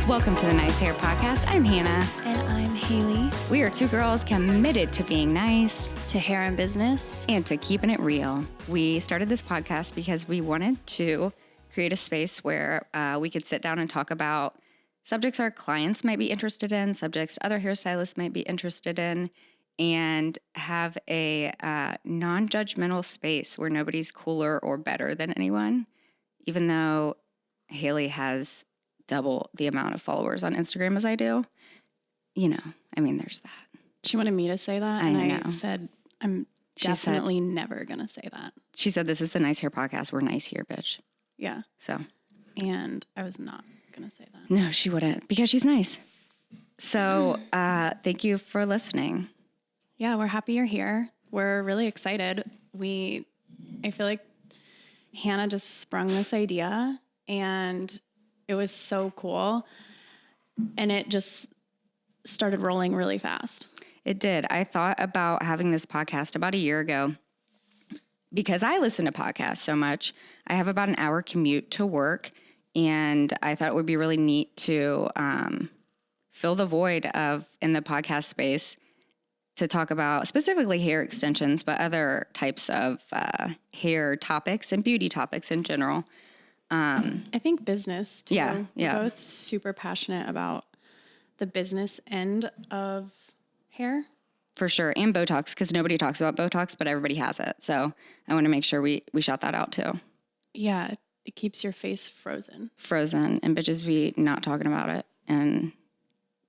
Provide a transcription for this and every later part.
Welcome to the Nice Hair Podcast. I'm Hannah. And I'm Haley. We are two girls committed to being nice, To hair and business. and to keeping it real. We started this podcast because we wanted to create a space where we could sit down and talk about subjects our clients might be interested in, subjects other hairstylists might be interested in, and have a non-judgmental space where nobody's cooler or better than anyone, even though Haley has double the amount of followers on Instagram as I do. You know, I mean, there's that. She wanted me to say that. I and know. I said, I'm She definitely never going to say that. She said, this is the Nice Hair Podcast. We're nice here, bitch. Yeah. So. And I was not going to say that. No, she wouldn't, because she's nice. So thank you for listening. Yeah, we're happy you're here. We're really excited. I feel like Hannah just sprung this idea and it was so cool. And it just started rolling really fast. It did. I thought about having this podcast about a year ago because I listen to podcasts so much. I have about an hour commute to work, and I thought it would be really neat to fill the void in the podcast space to talk about specifically hair extensions, but other types of hair topics and beauty topics in general. I think business too. Yeah. We're both super passionate about the business end of hair. For sure. And Botox, because nobody talks about Botox, but everybody has it. So I want to make sure we shout that out too. Yeah, it keeps your face frozen. Frozen, and bitches be not talking about it. And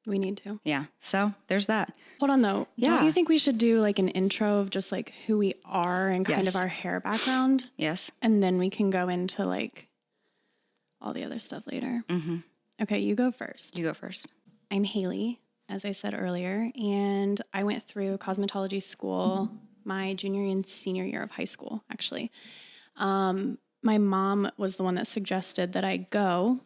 We need to. yeah, so there's that. Hold on though. Yeah. Don't you think we should do like an intro of just like who we are and kind Yes. of our hair background? Yes. And then we can go into like all the other stuff later. Mm-hmm. Okay, you go first. You go first. I'm Haley, as I said earlier, and I went through cosmetology school my junior and senior year of high school, actually. My mom was the one that suggested that I go.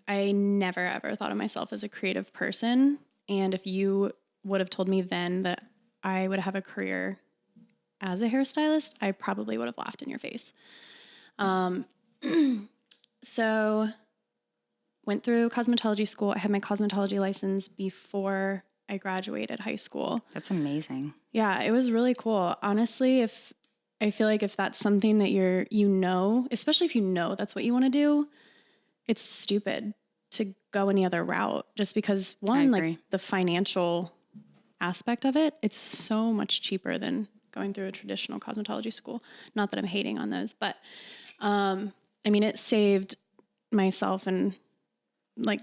I never, ever thought of myself as a creative person. And if you would have told me then that I would have a career as a hairstylist, I probably would have laughed in your face. So went through cosmetology school. I had my cosmetology license before I graduated high school. That's amazing. Yeah, it was really cool. Honestly, I feel like if that's something that especially if you know that's what you want to do, it's stupid to go any other route just because one, like the financial aspect of it, it's so much cheaper than going through a traditional cosmetology school. Not that I'm hating on those, but I mean, it saved myself and like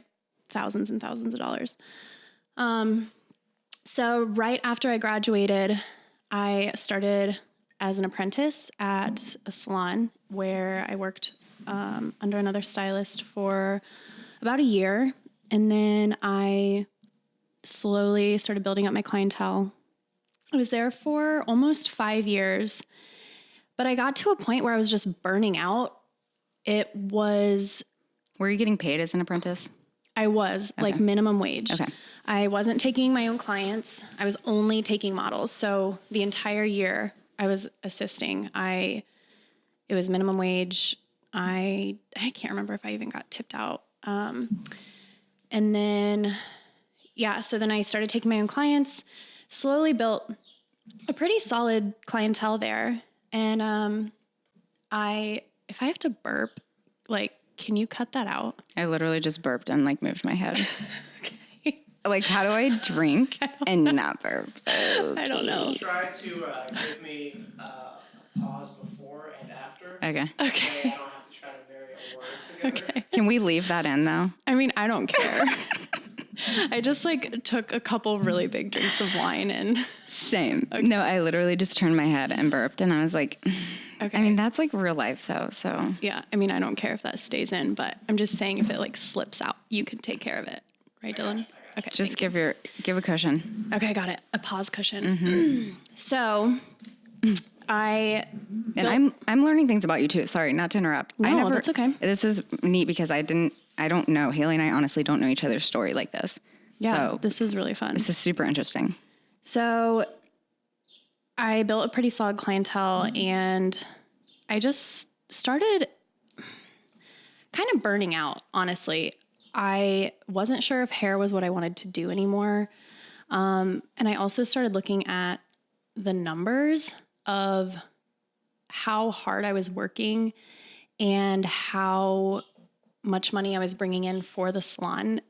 thousands and thousands of dollars. So right after I graduated, I started as an apprentice at a salon where I worked under another stylist for about a year. And then I slowly started building up my clientele. I was there for almost 5 years, but I got to a point where I was just burning out. Were you getting paid as an apprentice? I was like minimum wage. Okay. I wasn't taking my own clients. I was only taking models. So the entire year I was assisting. It was minimum wage. I can't remember if I even got tipped out. And then, so then I started taking my own clients, slowly built a pretty solid clientele there. And if I have to burp, like, can you cut that out? I literally just burped and like moved my head. Okay. Like, how do I drink and not burp? Okay. I don't know. Try to give me a pause before and after. Okay. I don't have to try to vary a word together. Okay. Can we leave that in though? I mean, I don't care. I just like took a couple really big drinks of wine and Same. Okay. No, I literally just turned my head and burped, and I was like, okay. I mean, that's like real life though. So Yeah. I mean, I don't care if that stays in, but I'm just saying if it like slips out, you can take care of it. Right, Dylan? Okay. just give a cushion. Okay, got it. A pause cushion. Mm-hmm. So I'm learning things about you too. Sorry, not to interrupt. No, that's okay. This is neat because I don't know. Haley and I honestly don't know each other's story like this. Yeah, So this is really fun. this is super interesting. So I built a pretty solid clientele, and I just started kind of burning out, honestly. I wasn't sure if hair was what I wanted to do anymore. And I also started looking at the numbers of how hard I was working and how much money I was bringing in for the salon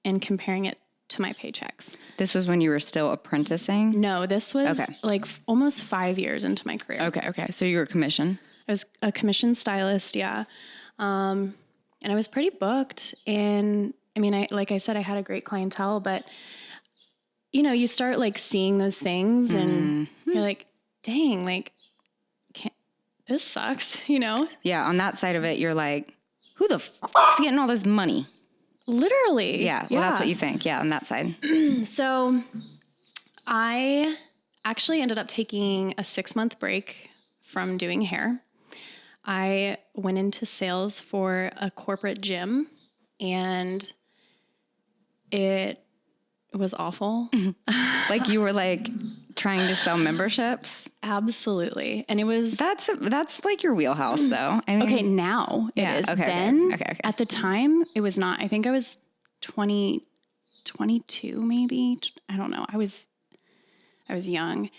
and comparing it to my paychecks. This was when you were still apprenticing? No, this was Okay. like almost 5 years into my career. Okay. So you were commission? I was a commissioned stylist, yeah. And I was pretty booked. And I mean, like I said, I had a great clientele, but you know, you start like seeing those things and you're like, dang, like, this sucks, you know? Yeah, on that side of it, you're like, who the fuck's getting all this money? Literally. Yeah, well, that's what you think. Yeah, on that side. So I actually ended up taking a 6-month break from doing hair. I went into sales for a corporate gym and it was awful. Like you were like trying to sell memberships. Absolutely. And it was That's like your wheelhouse, though. I mean, okay. Now it is. Okay, then okay. at the time it was not. I think I was 22 maybe. I don't know. I was young,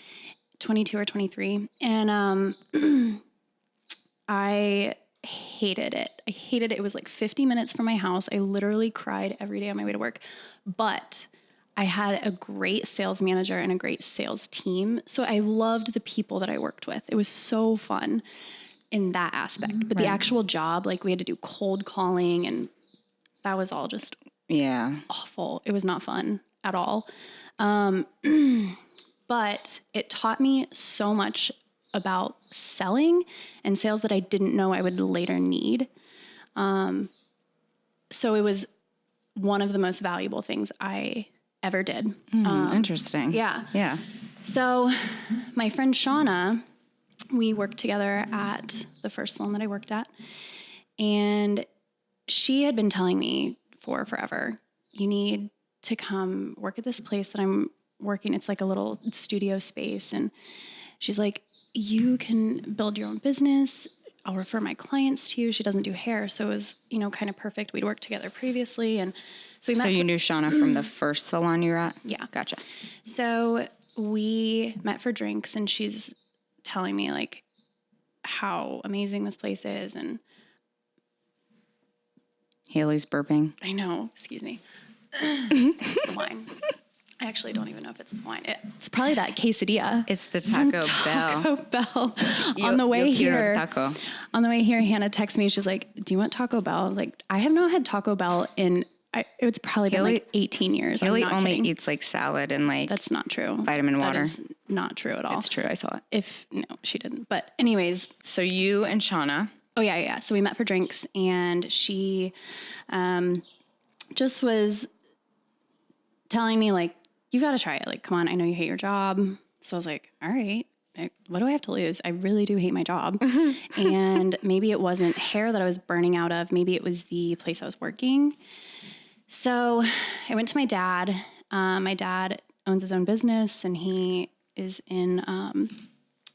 22 or 23. And I hated it. It was like 50 minutes from my house. I literally cried every day on my way to work. But I had a great sales manager and a great sales team. So I loved the people that I worked with. It was so fun in that aspect. But the actual job, like we had to do cold calling and that was all just awful. It was not fun at all. But it taught me so much about selling and sales that I didn't know I would later need. So it was one of the most valuable things I ever did. interesting. Yeah. So my friend Shauna, we worked together at the first salon that I worked at. And she had been telling me for forever, you need to come work at this place that I'm working. It's like a little studio space. And she's like, you can build your own business. I'll refer my clients to you. She doesn't do hair. So it was, you know, kind of perfect. We'd worked together previously. And so we met. So you knew Shauna from the first salon you were at? Yeah. Gotcha. So we met for drinks and she's telling me like how amazing this place is. And Haley's burping. I know, excuse me. It's the wine. I actually don't even know if it's the wine. It's probably that quesadilla. It's the Taco Bell. Taco Bell. On the way here, taco. Hannah texts me. She's like, "Do you want Taco Bell?" I was like, "I have not had Taco Bell in. It's probably been like 18 years." Haley I'm not only kidding. eats like salad and like That's not true. vitamin water. That is not true at all. It's true. I saw it. No, she didn't. But anyways, So you and Shauna. oh yeah. So we met for drinks, and she just was telling me like, "You've got to try it. Like, come on, I know you hate your job." So I was like, "All right, what do I have to lose? I really do hate my job." And maybe it wasn't hair that I was burning out of. Maybe it was the place I was working. So I went to my dad. My dad owns his own business, and he is in,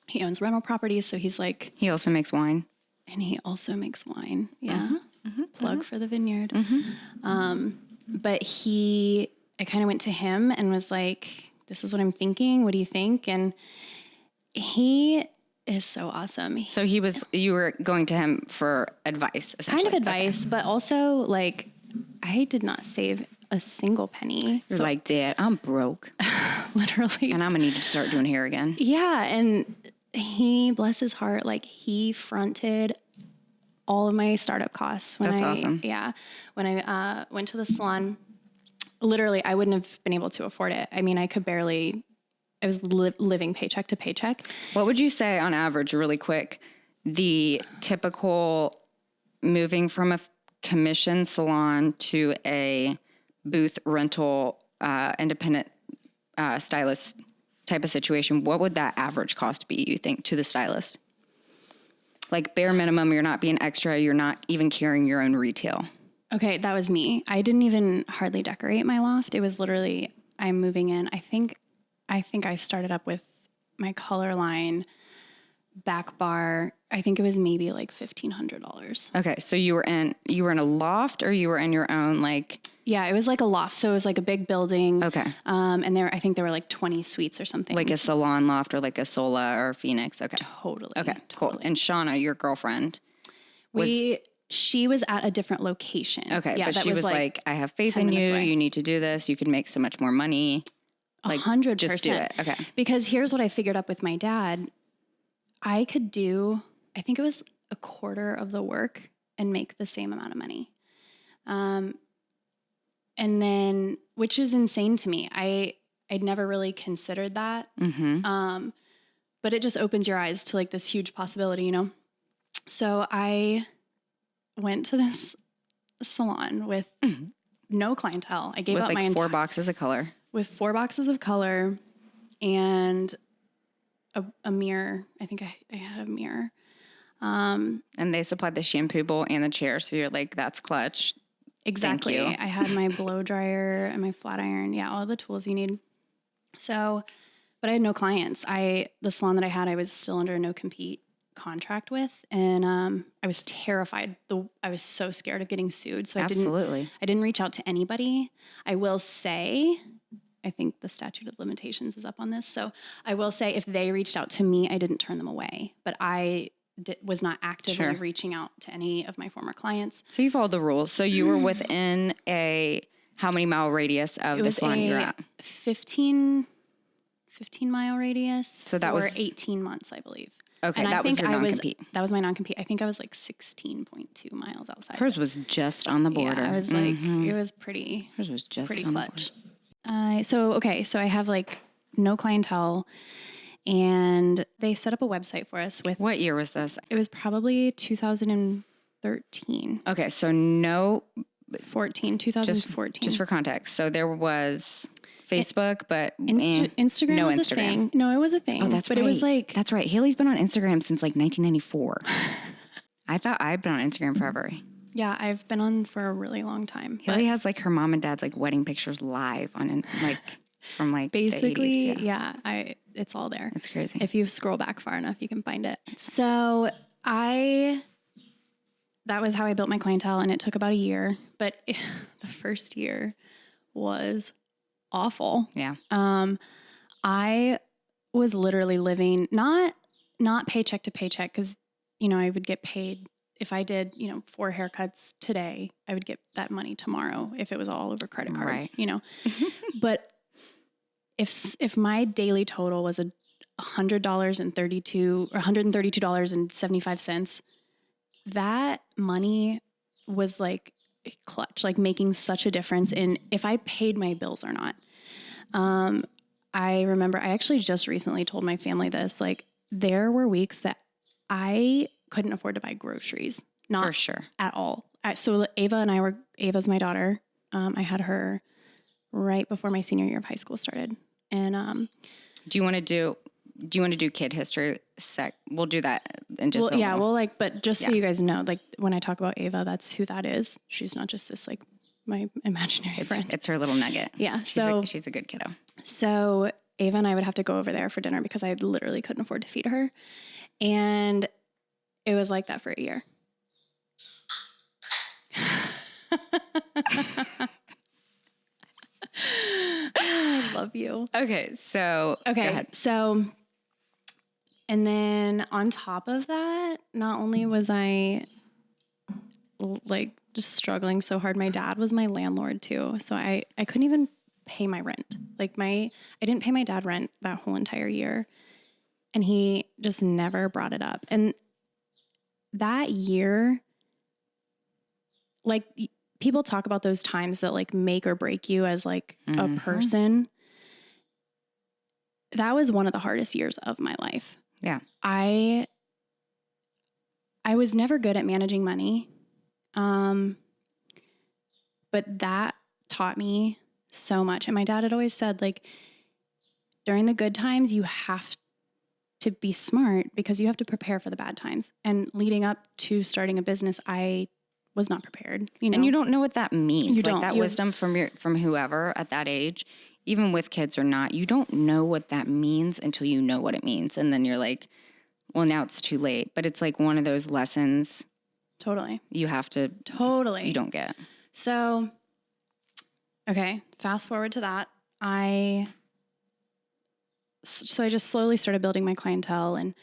he owns rental properties. So he's like, He also makes wine. and he also makes wine. Yeah. Plug for the vineyard. But I kind of went to him and was like, "This is what I'm thinking. What do you think?" And he is so awesome. So you were going to him for advice, essentially. Kind of advice, but also like, I did not save a single penny. You're like, Dad, I'm broke Literally. and I'm going to need to start doing hair again. Yeah. And he, bless his heart, like he fronted all of my startup costs. That's awesome. Yeah. When I went to the salon, literally, I wouldn't have been able to afford it. I mean, I was living paycheck to paycheck. What would you say on average, really quick, the typical moving from a commission salon to a booth rental, independent stylist type of situation, what would that average cost be, you think, to the stylist? Like bare minimum, you're not being extra, you're not even carrying your own retail. Okay, that was me. I didn't even hardly decorate my loft. It was literally, I'm moving in. I think I started up with my color line, back bar, I think it was maybe like $1,500. Okay, so you were in a loft, or you were in your own like? Yeah, it was like a loft. So it was like a big building. Okay. And I think there were like 20 suites or something. Like a salon loft or like a Sola or Phoenix. Okay. Totally. Okay, cool. Totally. And Shauna, your girlfriend, She was at a different location. okay, Yeah, but that she was like, I have faith 10 in you. minutes away. You need to do this. You can make so much more money. Like, 100%. just do it. Okay. Because here's what I figured out with my dad. I could do, I think it was a quarter of the work and make the same amount of money. And then, which is insane to me. I'd never really considered that. Mm-hmm. But it just opens your eyes to like this huge possibility, you know? So I went to this salon with no clientele. I gave With up like my 4 boxes of color. with 4 boxes of color and a mirror. I think I had a mirror. And they supplied the shampoo bowl and the chair. So you're like, that's clutch. Exactly. Thank you. I had my blow dryer and my flat iron. Yeah, all the tools you need. So, but I had no clients. The salon that I had, I was still under a no compete contract with, and I was terrified. I was so scared of getting sued. So Absolutely. I didn't reach out to anybody. I will say, I think the statute of limitations is up on this. So I will say, if they reached out to me, I didn't turn them away. But I was not actively reaching out to any of my former clients. So you followed the rules. So you were within a how many mile radius of the salon you were at? 15-mile radius. So that was 18 months, I believe. Okay, And that was your non-compete. That was my non-compete. I think I was like 16.2 miles outside. Hers was just on the border. Yeah, I was like, it was pretty. Hers was just pretty on clutch. So I have like no clientele, and they set up a website for us with. What year was this? It was probably 2013. Okay, so no. 2014. Just for context. So there was Facebook, but Instagram no was Instagram. a thing. No, it was a thing. Oh, that's but right. it was like That's right. Haley's been on Instagram since like 1994. I thought I'd been on Instagram forever. yeah, I've been on for a really long time. Haley has like her mom and dad's like wedding pictures live on like from like Basically, the 80s. yeah, it's all there. It's crazy. If you scroll back far enough, you can find it. So that was how I built my clientele, and it took about a year. But the first year was awful. Yeah. I was literally living not paycheck to paycheck, because I would get paid if I did 4 haircuts today. I would get that money tomorrow if it was all over credit card. Right. But if my daily total was $132.75, that money was like clutch, like making such a difference in if I paid my bills or not. I remember I actually just recently told my family this, like there were weeks that I couldn't afford to buy groceries. Not for sure. at all. So Ava's my daughter. I had her right before my senior year of high school started. And do you want to do kid history We'll do that in just a little. But just so you guys know, like when I talk about Ava, that's who that is. She's not just this like my imaginary friend. It's her little nugget. Yeah. She's a good kiddo. So Ava and I would have to go over there for dinner because I literally couldn't afford to feed her. And it was like that for a year. I love you. Okay. So go ahead. So, and then on top of that, not only was I like just struggling so hard, my dad was my landlord too. So I couldn't even pay my rent. Like I didn't pay my dad rent that whole entire year, and he just never brought it up. And that year, like people talk about those times that like make or break you as like a person. That was one of the hardest years of my life. Yeah. I was never good at managing money. But that taught me so much. And my dad had always said, like, during the good times, you have to be smart because you have to prepare for the bad times. And leading up to starting a business, I was not prepared. And you don't know what that means. You don't. That wisdom from whoever at that age, even with kids or not, you don't know what that means until you know what it means. And then you're like, well, now it's too late, but it's like one of those lessons Totally. you have to, Totally. you don't get. So, okay, fast forward to that. So I just slowly started building my clientele and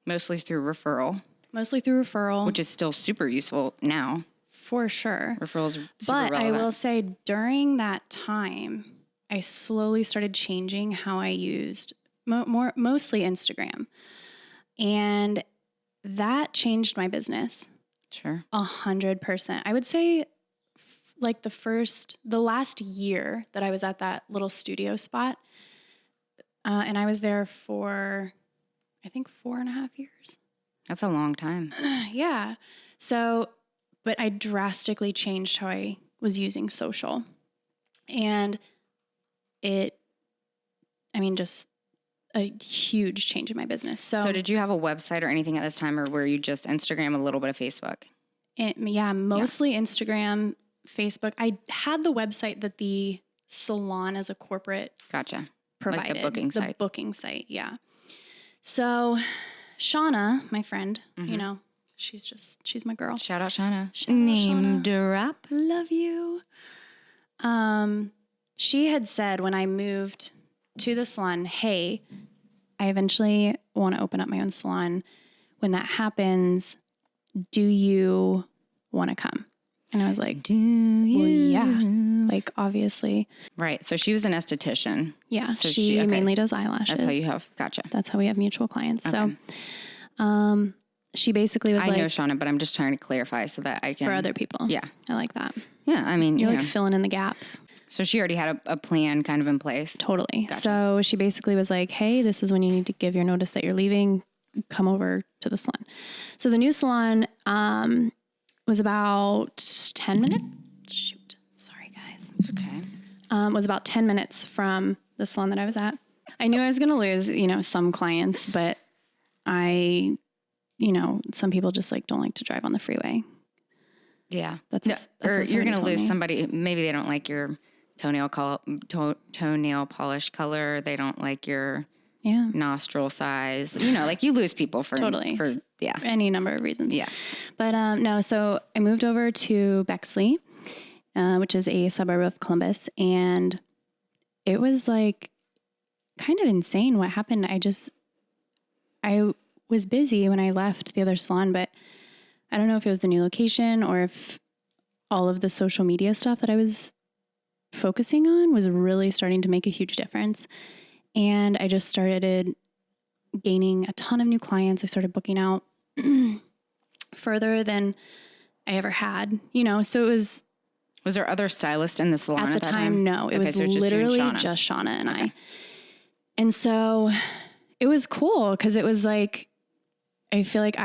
Mostly through referral, mostly through referral. which is still super useful now. for sure. Referrals are super But relevant. I will say during that time, I slowly started changing how I used mostly Instagram. And that changed my business Sure. 100%. I would say like the last year that I was at that little studio spot, and I was there for, I think 4.5 years. That's a long time. Yeah. So, but I drastically changed how I was using social. And just a huge change in my business. So did you have a website or anything at this time, or were you just Instagram, a little bit of Facebook? Mostly Instagram, Facebook. I had the website that the salon as a corporate Gotcha. provided. Like the booking site. The booking site, yeah. So Shauna, my friend, she's my girl. Shout out Shauna. Shout out Name Shauna. drop. Love you. She had said when I moved to the salon, hey, I eventually want to open up my own salon. When that happens, do you want to come? And I was like, Do you? well, yeah, like obviously. Right. So she was an esthetician. Yeah, So she okay, mainly does eyelashes. That's how you have. Gotcha. That's how we have mutual clients. Okay. So she basically was I know like, Shauna, but I'm just trying to clarify so that I can. for other people. Yeah. I like that. Yeah. I mean, You're you like know. filling in the gaps. So she already had a plan kind of in place. Totally. Gotcha. So she basically was like, hey, this is when you need to give your notice that you're leaving. Come over to the salon. So the new salon was about 10 minutes. Shoot. Sorry, guys. It's okay. Was about 10 minutes from the salon that I was at. I knew I was going to lose, some clients, but some people just don't like to drive on the freeway. Yeah. That's what or you're somebody going to told lose me. somebody. Maybe they don't like your toenail polish color. They don't like your Yeah. nostril size. You lose people for Totally. Yeah. Any number of reasons. Yes. But no, so I moved over to Bexley, which is a suburb of Columbus. And it was kind of insane what happened. I was busy when I left the other salon, but I don't know if it was the new location or if all of the social media stuff that I was focusing on was really starting to make a huge difference. And I just started gaining a ton of new clients. I started booking out further than I ever had, so it was. Was there other stylists in the salon At the time, no. It was so it's just you and literally Shauna. just Shauna and I. And so it was cool because it was I feel like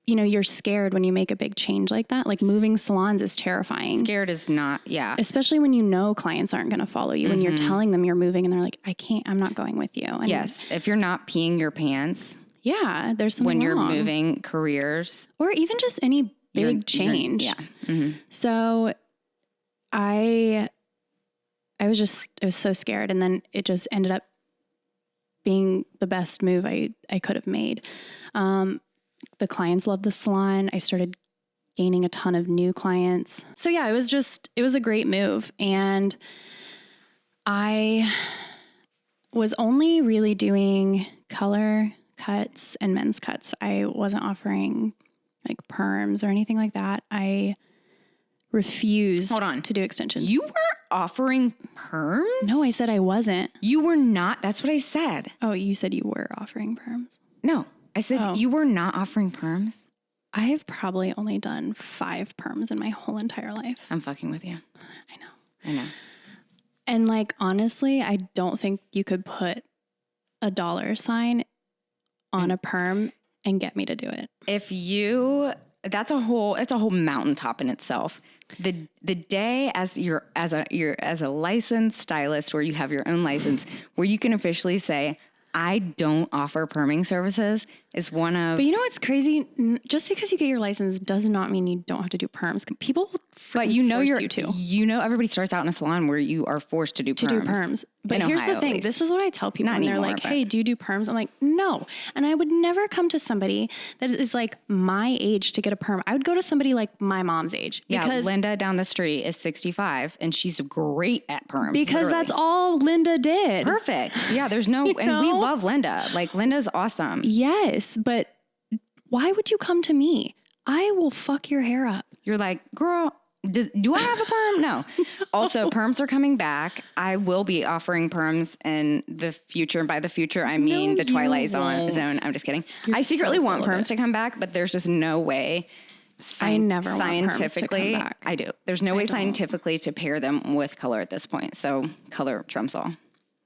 you're scared when you make a big change like that. Like moving salons is terrifying. Scared is not, yeah. Especially when clients aren't going to follow you. When you're telling them you're moving and they're like, I'm not going with you. And Yes. If you're not peeing your pants yeah, there's something when you're wrong. moving careers. Or even just any big change. Yeah. Mm-hmm. So I was so scared. And then it just ended up being the best move I could have made. The clients loved the salon. I started gaining a ton of new clients. So yeah, it was a great move. And I was only really doing color cuts and men's cuts. I wasn't offering perms or anything like that. I refused to do extensions. You were offering perms? No, I said I wasn't. You were not. That's what I said. Oh, you said you were offering perms. No, I said you were not offering perms. I have probably only done 5 perms in my whole entire life. I'm fucking with you. I know. I know. And honestly, I don't think you could put a $sign on a perm and get me to do it. It's a whole mountaintop in itself. The day as a licensed stylist where you have your own license, where you can officially say, I don't offer perming services, is one of. But you know what's crazy? Just because you get your license does not mean you don't have to do perms. People but you know force you to. You know everybody starts out in a salon where you are forced to do perms. But here's the thing. This is what I tell people Not when they're anymore, like, but- hey, do you do perms? I'm like, no. And I would never come to somebody that is like my age to get a perm. I would go to somebody like my mom's age. Yeah, Because, Linda down the street is 65 and she's great at perms. because literally. that's all Linda did. Perfect. Yeah, there's no, and we know? love Linda. Like Linda's awesome. Yes, but why would you come to me? I will fuck your hair up. You're like, girl, do I have a perm? No. Also, perms are coming back. I will be offering perms in the future. And by the future, I mean the Twilight Zone. I'm just kidding. I secretly so want full of perms it. to come back, but there's just no way. I never want perms to come Scientifically, back. I do. There's no way don't. scientifically to pair them with color at this point. So color trumps all.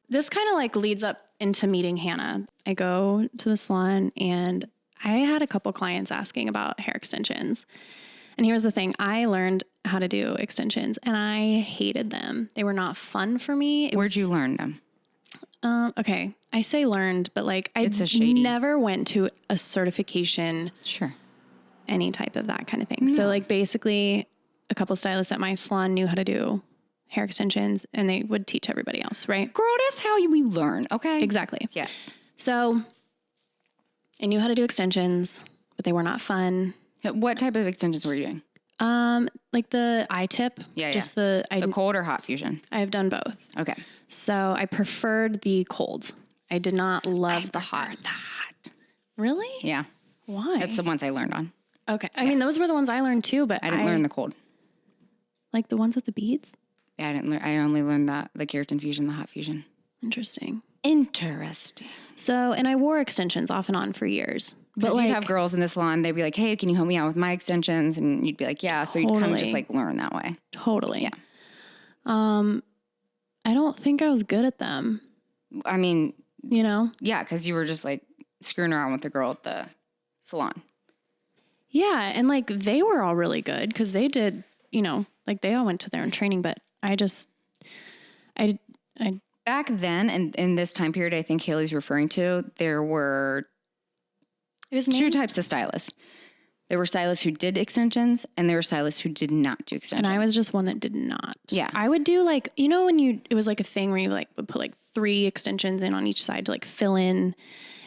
This kind of like leads up into meeting Hannah. I go to the salon and I had a couple clients asking about hair extensions. And here's the thing. I learned how to do extensions and I hated them. They were not fun for me. Where'd you learn them? Okay. I say learned, but like I It's a shady. never went to a certification, Sure. any type of that kind of thing. So like basically a couple stylists at my salon knew how to do hair extensions and they would teach everybody else, right? Girl, that's how we learn, okay? Exactly. Yes. So I knew how to do extensions, but they were not fun. What type of extensions were you doing? Like the eye tip. Yeah, Just The I cold or hot fusion? have done both. Okay. So I preferred the cold. I did not love the hot. The hot. Really? Yeah. Why? That's the ones I learned on. Okay. I mean, those were the ones I learned too, but I didn't learn the cold. like the ones with the beads. Yeah, I didn't learn. I only learned the keratin fusion, the hot fusion. Interesting. Interesting. So, and I wore extensions off and on for years. But Because like, you'd have girls in the salon, they'd be like, hey, can you help me out with my extensions? And you'd be like, yeah. So you'd kind of Totally. just like learn that way. totally. Yeah. I don't think I was good at them, I mean, you know? yeah, because you were just like screwing around with the girl at the salon. Yeah. And like they were all really good because they did, you know, like they all went to their own training, but I Back then, and in this time period, I think Haley's referring to, there were it was two types of stylists. There were stylists who did extensions, and there were stylists who did not do extensions. and I was just one that did not. Yeah. I would do like, you know, when it was like a thing where you like would put like 3 extensions in on each side to like fill in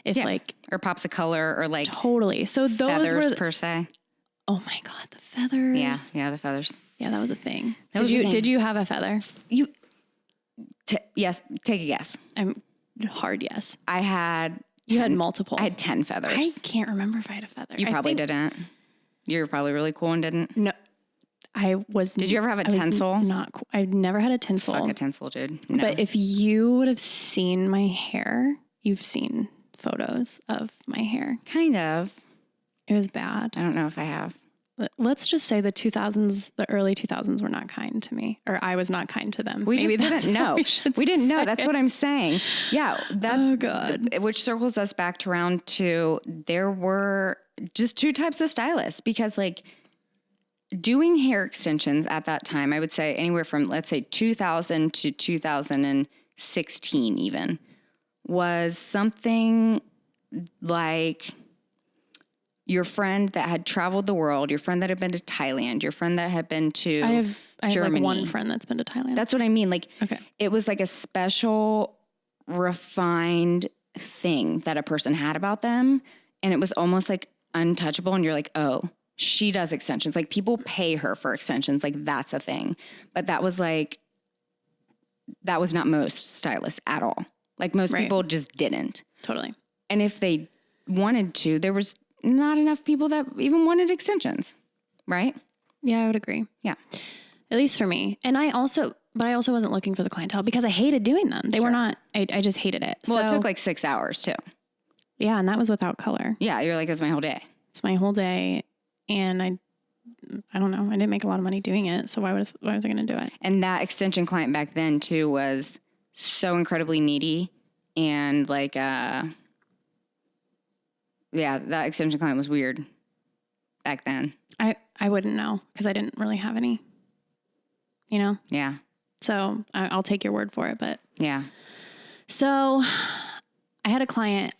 if like or pops of color, or like totally. So those feathers were, per se. oh my God, the feathers. Yeah, the feathers. Yeah, that was a thing. was a thing. Did you have a feather? Yes, take a guess. I'm hard. Yes. I had. You had multiple. I had 10 feathers. I can't remember if I had a feather. You I probably think- didn't. You were probably really cool and didn't. No, I was. Did you ever have a I was tinsel? Not cool. I've never had a tinsel. Fuck a tinsel, dude. No. But if you would have seen my hair, you've seen photos of my hair. kind of. It was bad. I don't know if I have. Let's just say the early 2000s were not kind to me, or I was not kind to them. We Maybe just that's didn't what know. we didn't know. say. That's what I'm saying. Yeah, that's Oh, God. which circles us back to round 2. There were just 2 types of stylists, because like doing hair extensions at that time, I would say anywhere from, let's say, 2000 to 2016 even, was something like your friend that had traveled the world, your friend that had been to Thailand, your friend that had been to I have Germany. like one friend that's been to Thailand. That's what I mean. Like, Okay. it was like a special, refined thing that a person had about them. And it was almost like untouchable. And you're like, oh, she does extensions. Like, people pay her for extensions. Like, that's a thing. But that was not most stylists at all. Like, most Right. people just didn't. Totally. And if they wanted to, there was not enough people that even wanted extensions, right? Yeah, I would agree. Yeah. At least for me. And I also wasn't looking for the clientele because I hated doing them. They were not, I just hated it. Well, it So- took like 6 hours too. yeah. And that was without color. Yeah, you're like, that's my whole day. It's my whole day. And I don't know. I didn't make a lot of money doing it. So why was I going to do it? And that extension client back then too was so incredibly needy, and like, yeah, that extension client was weird back then. I wouldn't know because I didn't really have any, you know? Yeah. So I'll take your word for it. But Yeah. so I had a client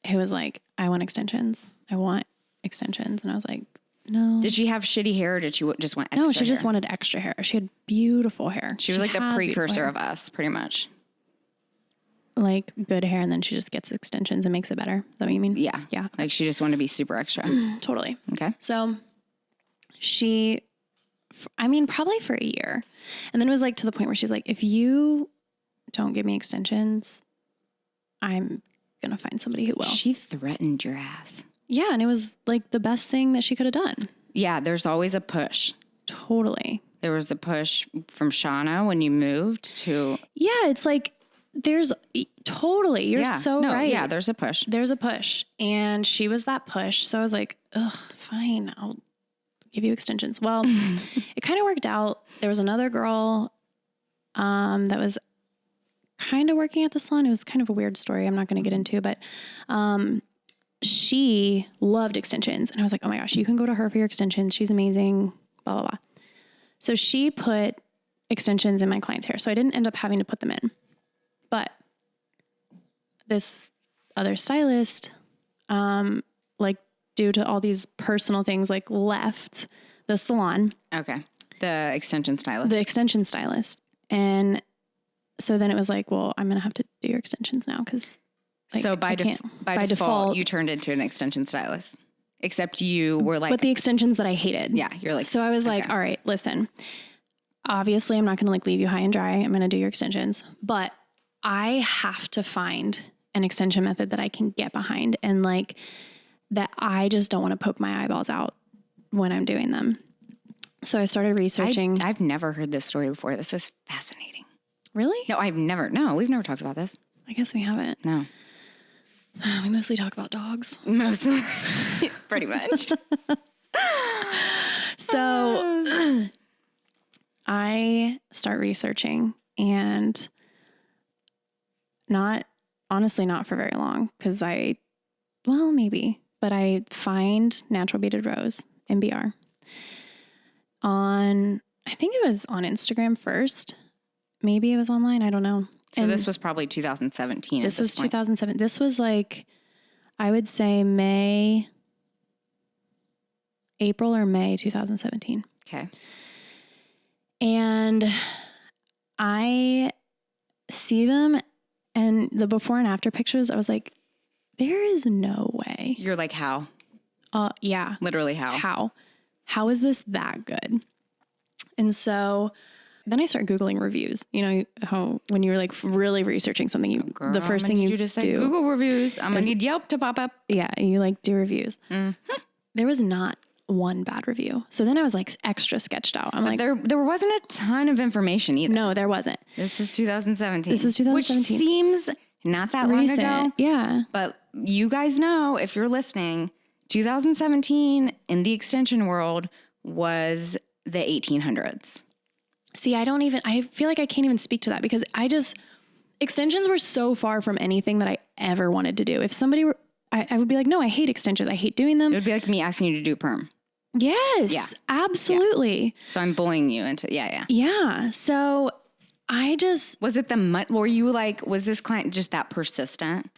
who was like, I want extensions. I want extensions. And I was like, no. Did she have shitty hair or did she just want extra No, she just hair? wanted extra hair. She had beautiful hair. She was like the has beautiful precursor hair. of us, pretty much. Like good hair, and then she just gets extensions and makes it better. Is that what you mean? Yeah. Yeah. Like she just wanted to be super extra. Totally. Okay. So probably for a year. And then it was like to the point where she's like, if you don't give me extensions, I'm going to find somebody who will. She threatened your ass. Yeah. And it was like the best thing that she could have done. Yeah. There's always a push. Totally. There was a push from Shauna when you moved to. Yeah. It's like, there's totally, you're so right. Yeah. There's a push. There's a push. And she was that push. So I was like, ugh, fine. I'll give you extensions. Well, it kind of worked out. There was another girl that was kind of working at the salon. It was kind of a weird story I'm not going to get into, but she loved extensions. And I was like, oh my gosh, you can go to her for your extensions. She's amazing, blah, blah, blah. So she put extensions in my client's hair. So I didn't end up having to put them in. But this other stylist, like due to all these personal things, like left the salon. Okay. The extension stylist. The extension stylist. And so then it was like, well, I'm going to have to do your extensions now because like, so by default, you turned into an extension stylist. Except you were like. But the extensions that I hated. Yeah. You're like. So I was like, all right, listen, obviously I'm not going to like leave you high and dry. I'm going to do your extensions. But I have to find an extension method that I can get behind and like that I just don't want to poke my eyeballs out when I'm doing them. So I started researching. I've never heard this story before. This is fascinating. Really? No, we've never talked about this. I guess we haven't. No. We mostly talk about dogs. Mostly. Pretty much. So I start researching and honestly not for very long because maybe, but I find natural beaded rose, NBR, I think it was on Instagram first. Maybe it was online. I don't know. So this was probably 2017. This was 2007. This was like, I would say April or May 2017. Okay. And I see them and the before and after pictures, I was like, there is no way. You're like, how? Yeah. Literally how? How is this that good? And so then I start Googling reviews. You know, how when you're like really researching something, the first thing you just say do. Google reviews. I'm going to need Yelp to pop up. Yeah. You like do reviews. Mm-hmm. There was not one bad review. So then I was like extra sketched out. I'm like, there wasn't a ton of information either. No, there wasn't. This is 2017. Which Which seems not that recent. long ago. Yeah. But you guys know, if you're listening, 2017 in the extension world was the 1800s. See, I feel like I can't even speak to that because extensions were so far from anything that I ever wanted to do. If somebody were, I would be like, no, I hate extensions. I hate doing them. It would be like me asking you to do perm. Yes, Yeah. absolutely. Yeah. So I'm bullying you into, yeah. Yeah. So Was it were you like, was this client just that persistent?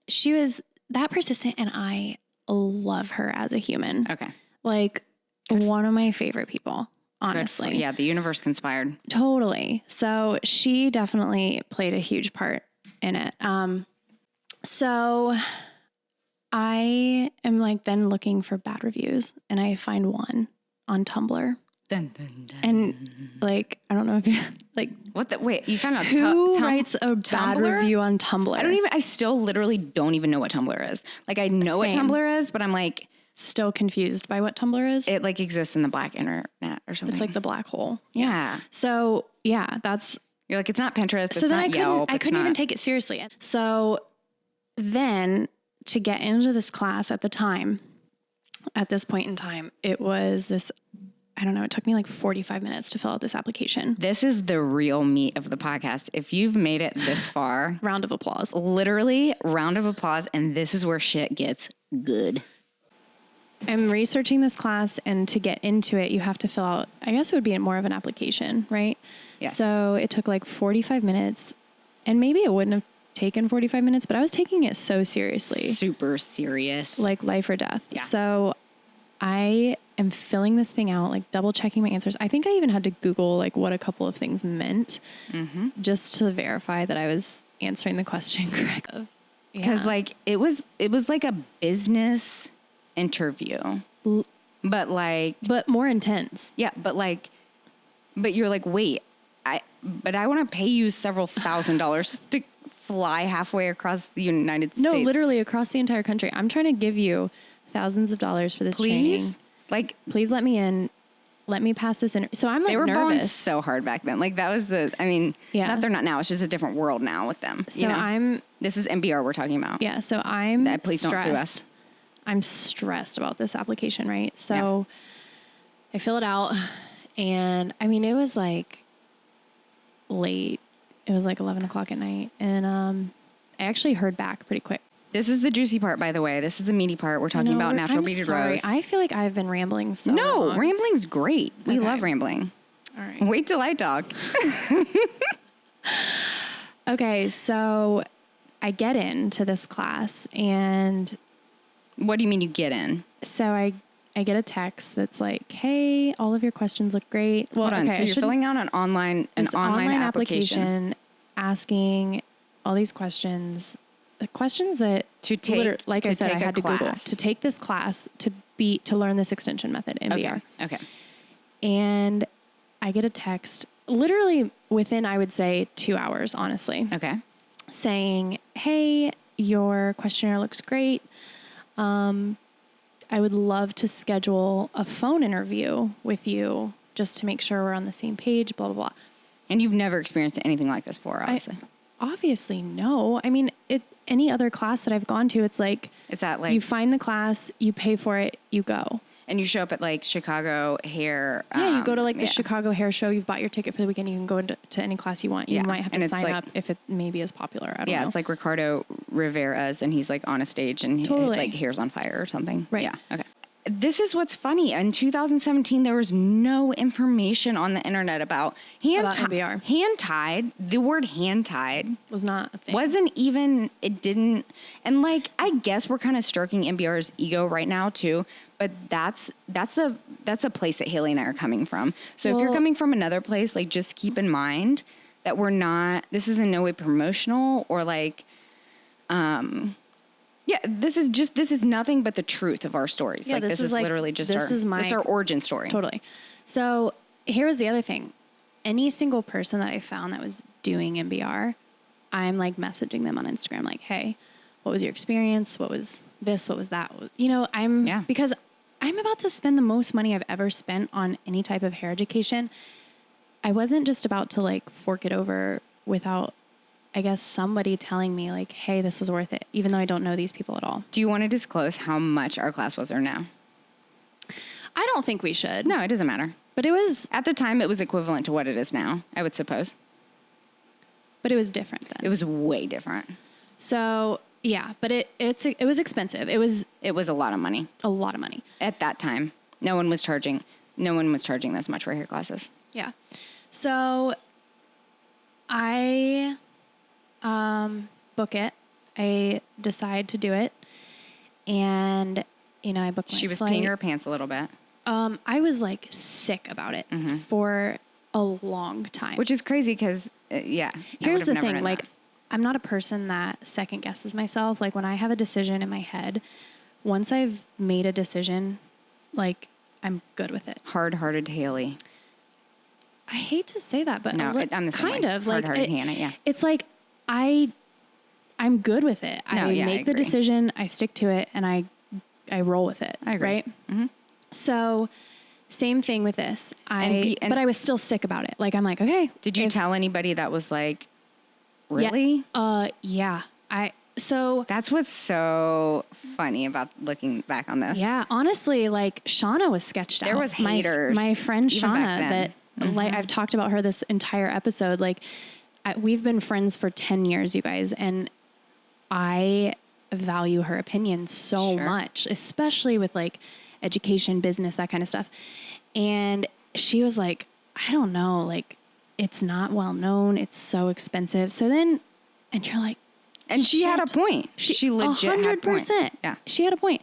She was that persistent and I love her as a human. Okay. Like one of my favorite people, honestly. Yeah. The universe conspired. Totally. So she definitely played a huge part in it. So I am like then looking for bad reviews and I find one on Tumblr. Dun, dun, dun. And like, I don't know if you like, Wait, you found out who writes a bad Tumblr? review on Tumblr? I still literally don't even know what Tumblr is. Like I know what Same. Tumblr is, but I'm like, Still confused by what Tumblr is. it like exists in the black internet or something. It's like the black hole. yeah. So yeah, You're like, it's not Pinterest. so it's then not Yelp. I couldn't even take it seriously. So then to get into this class at this point in time, it was this, I don't know, it took me like 45 minutes to fill out this application. This is the real meat of the podcast. If you've made it this far, Round of applause. literally round of applause. And this is where shit gets good. I'm researching this class, and to get into it, you have to fill out, I guess it would be more of an application, right? Yes. So it took like 45 minutes, and maybe it wouldn't have taken 45 minutes, but I was taking it so seriously. Super serious. Like life or death. Yeah. So I am filling this thing out, like double checking my answers. I think I even had to Google like what a couple of things meant just to verify that I was answering the question correctly. Because like it was like a business interview, but more intense. Yeah, but you're like, wait, I want to pay you several $1,000s to fly halfway across the United States. No, literally across the entire country. I'm trying to give you thousands of dollars for this training. Like, please let me in. Let me pass this interview. So I'm like, they were nervous. going so hard back then. Like that was not they're not now. It's just a different world now with them. So this is NBR we're talking about. Yeah. So I'm please stressed. don't sue us. I'm stressed about this application, right? So I fill it out, and I mean, it was like late. It was like 11 o'clock at night, and I actually heard back pretty quick. This is the juicy part, by the way. This is the meaty part. We're talking about natural beaded rose. I feel like I've been rambling so No, long. rambling's great. We love rambling. All right. Wait till I talk. Okay, so I get into this class, and what do you mean you get in? so I get a text that's like, "Hey, all of your questions look great." Well, Hold on. okay, So you're filling out an online application asking all these questions, the questions that to take, like I said, I had to Google class. to take this class to learn this extension method, MBR. Okay. And I get a text literally within, I would say, 2 hours, honestly. Okay. Saying, "Hey, your questionnaire looks great. I would love to schedule a phone interview with you just to make sure we're on the same page, blah, blah, blah." And you've never experienced anything like this before, obviously. Obviously, no. I mean, any other class that I've gone to, it's like you find the class, you pay for it, you go. And you show up at like Chicago Hair. Yeah, you go to like the Chicago Hair Show. You've bought your ticket for the weekend. You can go to any class you want. You might have to sign up if it maybe is popular. I don't know. Yeah, it's like Ricardo Rivera's, and he's like on a stage and like hair's on fire or something. Right. Yeah. Okay. This is what's funny. In 2017, there was no information on the internet about MBR. Hand-tied. The word hand-tied was not a thing. Wasn't even, it didn't. And like, I guess we're kind of stroking MBR's ego right now too, but that's the place that Haley and I are coming from. So if you're coming from another place, like just keep in mind that this is in no way promotional or like, yeah, this is nothing but the truth of our stories. Yeah, like this is literally just this is our origin story. Totally. So here was the other thing. Any single person that I found that was doing MBR, I'm like messaging them on Instagram, like, "Hey, what was your experience? What was this? What was that?" Because I'm about to spend the most money I've ever spent on any type of hair education. I wasn't just about to like fork it over without, I guess, somebody telling me like, "Hey, this was worth it," even though I don't know these people at all. Do you want to disclose how much our class was or no? I don't think we should. No, it doesn't matter. But it was, at the time, it was equivalent to what it is now, I would suppose. But it was different then. It was way different. So yeah, but it was expensive. It was a lot of money. A lot of money. At that time. No one was charging this much for hair classes. Yeah. So I book it. I decide to do it. And, I book my She was flight. peeing her pants a little bit. I was like sick about it for a long time. Which is crazy because, Here's the thing. Like, I'm not a person that second guesses myself. Like, when I have a decision in my head, once I've made a decision, like, I'm good with it. Hard-hearted Haley. I hate to say that, but no, I'm the same kind way. of like hard-hearted Hannah. Yeah, it's like I'm good with it. I make the decision, I stick to it, and I roll with it. I agree. Right? Mm-hmm. So same thing with this. But I was still sick about it. Like I'm like, okay. Did you tell anybody that was like, really? Yeah. So that's what's so funny about looking back on this. Yeah, honestly, like Shauna was sketched out. There was haters. My friend Shauna that. Like I've talked about her this entire episode. Like we've been friends for 10 years, you guys. And I value her opinion so much, especially with like education, business, that kind of stuff. And she was like, I don't know, like it's not well known. It's so expensive. So then, and you're like, And she had a point. She legit had points. 100%. Yeah. She had a point.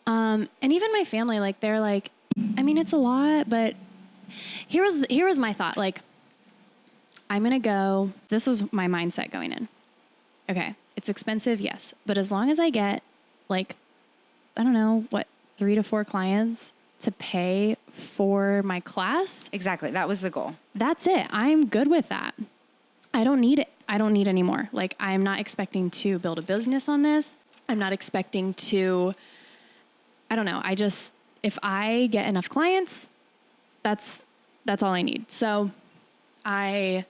And even my family, like, they're like, I mean, it's a lot, but here was my thought. Like, I'm going to go, this is my mindset going in. Okay. It's expensive. Yes. But as long as I get like, I don't know, 3 to 4 clients to pay for my class. Exactly. That was the goal. That's it. I'm good with that. I don't need it. I don't need any more. Like, I'm not expecting to build a business on this. I'm not expecting to, I don't know. If I get enough clients, that's all I need. So I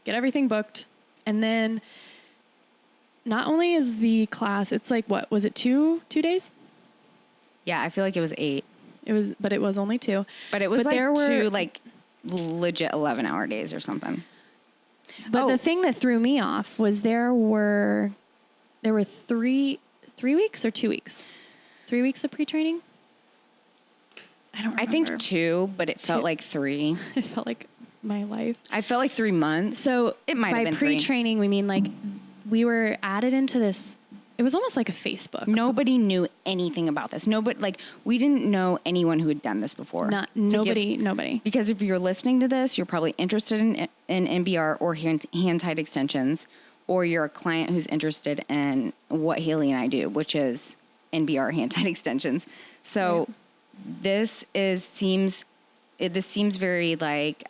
get everything booked. And then not only is the class, it's like, what was it? 2 days? Yeah. I feel like it was 8. But it was only 2. But it was like there were 2 like legit 11-hour days or something. But the thing that threw me off was there were 3 weeks or 2 weeks? 3 weeks of pre-training? I don't remember. I think 2, but it felt 2. like 3. It felt like my life. I felt like 3 months. So it might have been by pre-training, we mean like we were added into this. It was almost like a Facebook. Nobody knew anything about this. Nobody, like, we didn't know anyone who had done this before. Nobody. Because if you're listening to this, you're probably interested in NBR or hand-tied extensions, or you're a client who's interested in what Haley and I do, which is NBR hand-tied extensions. So this seems very like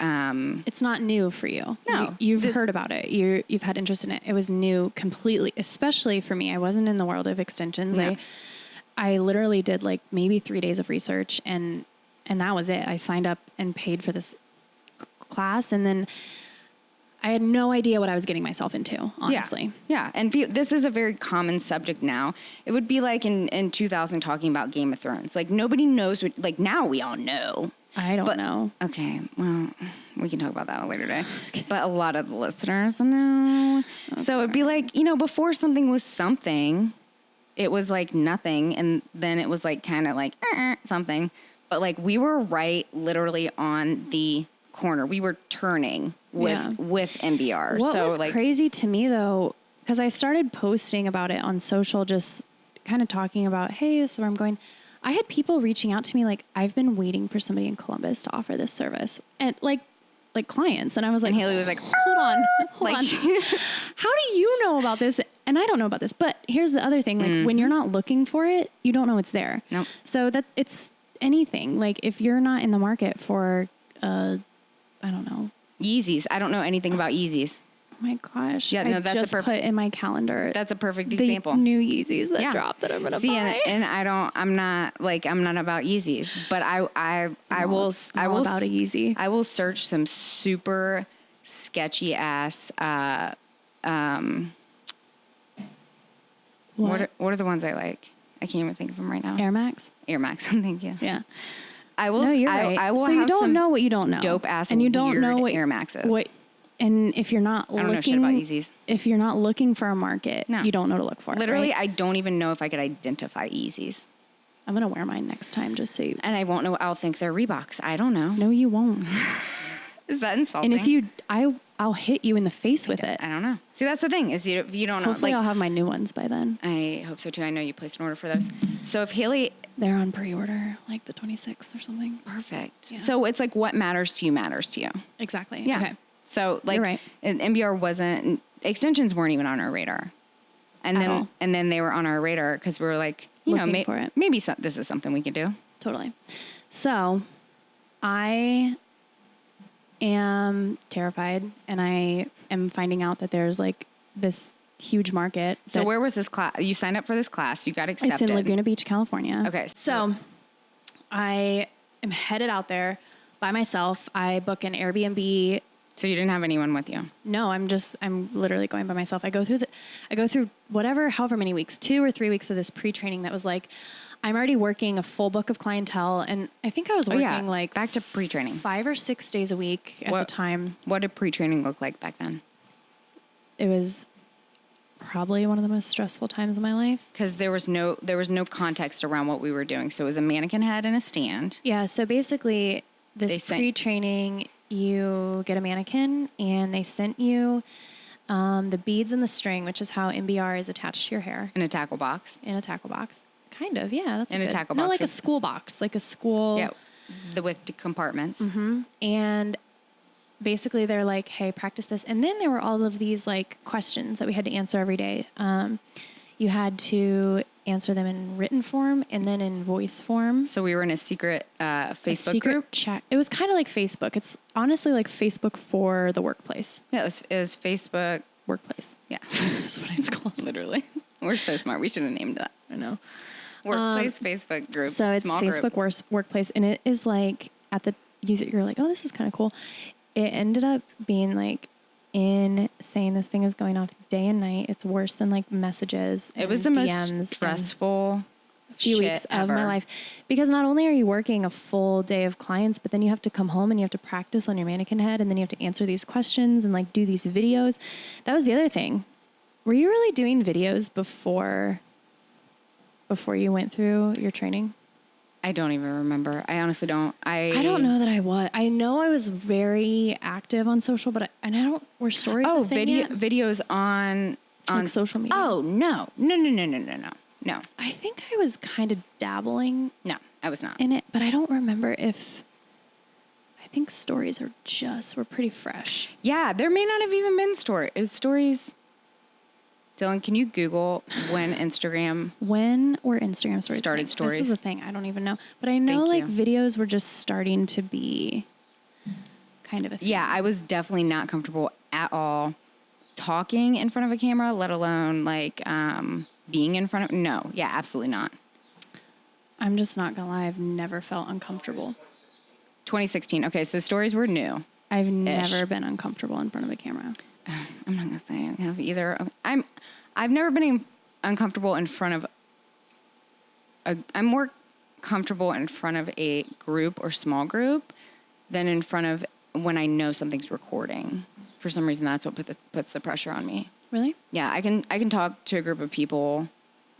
it's not new for you. No, you've heard about it. You've had interest in it. It was new completely, especially for me. I wasn't in the world of extensions. No. I literally did like maybe 3 days of research and that was it. I signed up and paid for this class, and then I had no idea what I was getting myself into, honestly. Yeah. And this is a very common subject now. It would be like in 2000 talking about Game of Thrones. Like, nobody knows what, like, now we all know. I don't know. Okay, well, we can talk about that a later day. Okay. But a lot of the listeners know. Okay. So it'd be like, before something was something, it was like nothing. And then it was like kind of like something. But like we were right literally on the corner. We were turning with NBR. What was like crazy to me though, because I started posting about it on social, just kind of talking about, hey, this is where I'm going. I had people reaching out to me like, I've been waiting for somebody in Columbus to offer this service, and like clients. And I was like, and Haley was like, hold on. How do you know about this? And I don't know about this. But here's the other thing. Like when you're not looking for it, you don't know it's there. Nope. So that it's anything. Like if you're not in the market for, I don't know. Yeezys. I don't know anything about Yeezys. Oh my gosh. Yeah, no, that's just put in my calendar. That's a perfect the example. New Yeezys that dropped that I'm going to buy. And I'm not about Yeezys, but I will about a Yeezy. I will search some super sketchy ass, what are the ones I like? I can't even think of them right now. Air Max. Thank you. Yeah. I will. No, you're right. I will. So have you don't some know what you don't know. Dope ass and you don't know what Air Maxes. And if you're not I don't know shit about Yeezys. If you're not looking for a market, you don't know to look for. Literally, right? I don't even know if I could identify Yeezys. I'm gonna wear mine next time, just so you. And I won't know. I'll think they're Reeboks. I don't know. No, you won't. Is that insulting? And if I'll hit you in the face with it. I don't know. See, that's the thing is you don't know. Hopefully, I'll have my new ones by then. I hope so too. I know you placed an order for those. So if Haley, they're on pre-order, like the 26th or something. Perfect. Yeah. So it's like what matters to you matters to you. Exactly. Yeah. Okay. So like, you're right. MBR extensions weren't even on our radar, and then they were on our radar because we were like, looking for it. Maybe this is something we could do. Totally. So I am terrified, and I am finding out that there's like this huge market. So where was this class? You signed up for this class. You got accepted. It's in Laguna Beach, California. Okay. So I am headed out there by myself. I book an Airbnb. So you didn't have anyone with you? No, I'm literally going by myself. I go through however many weeks, 2 or 3 weeks of this pre-training that was like, I'm already working a full book of clientele. And I think I was working like back to pre-training 5 or 6 days a week at the time. What did pre-training look like back then? It was probably one of the most stressful times of my life. Because there was no context around what we were doing. So it was a mannequin head and a stand. Yeah. So basically this pre-training, you get a mannequin and they sent you the beads and the string, which is how MBR is attached to your hair In a tackle box. in a tackle box. Kind of, yeah. That's In a good. tackle No, box like a with- school box, like a school. Yeah. With the compartments. And basically they're like, hey, practice this. And then there were all of these like questions that we had to answer every day. You had to answer them in written form and then in voice form. So we were in a secret Facebook Secret group. chat. It was kind of like Facebook. It's honestly like Facebook for the workplace. Yeah, it was Facebook. Workplace. Yeah. That's what it's called. Literally. We're so smart. We should have named that. I know. Workplace Facebook group. So it's small Facebook group. Workplace. And it is like at the, you're like, oh, this is kind of cool. It ended up being like insane. This thing is going off day and night. It's worse than like messages. It was the and most DMs stressful few shit weeks ever. of my life, because not only are you working a full day of clients, but then you have to come home and you have to practice on your mannequin head, and then you have to answer these questions and like do these videos. That was the other thing. Were you really doing videos before you went through your training? I don't even remember. I honestly don't. I don't know that I was. I know I was very active on social, but I don't. Were stories Oh, a thing yet? videos on Like social media? Oh no. No. I think I was kind of dabbling No, I was not. in it, but I don't remember if. I think stories were pretty fresh. Yeah, there may not have even been stories. Dylan, can you Google when Instagram? When were Instagram stories Started a thing? stories. This is a thing. I don't even know, but I know Thank like you. videos were just starting to be kind of a thing. Yeah, I was definitely not comfortable at all talking in front of a camera, let alone like being in front of. No, yeah, absolutely not. I'm just not gonna lie. I've never felt uncomfortable. 2016. Okay, so stories were new. I've never been uncomfortable in front of a camera. I'm not gonna say I have either. I've never been uncomfortable in front of. I'm more comfortable in front of a group or small group than in front of when I know something's recording. For some reason, that's what puts the pressure on me. Really? Yeah, I can talk to a group of people.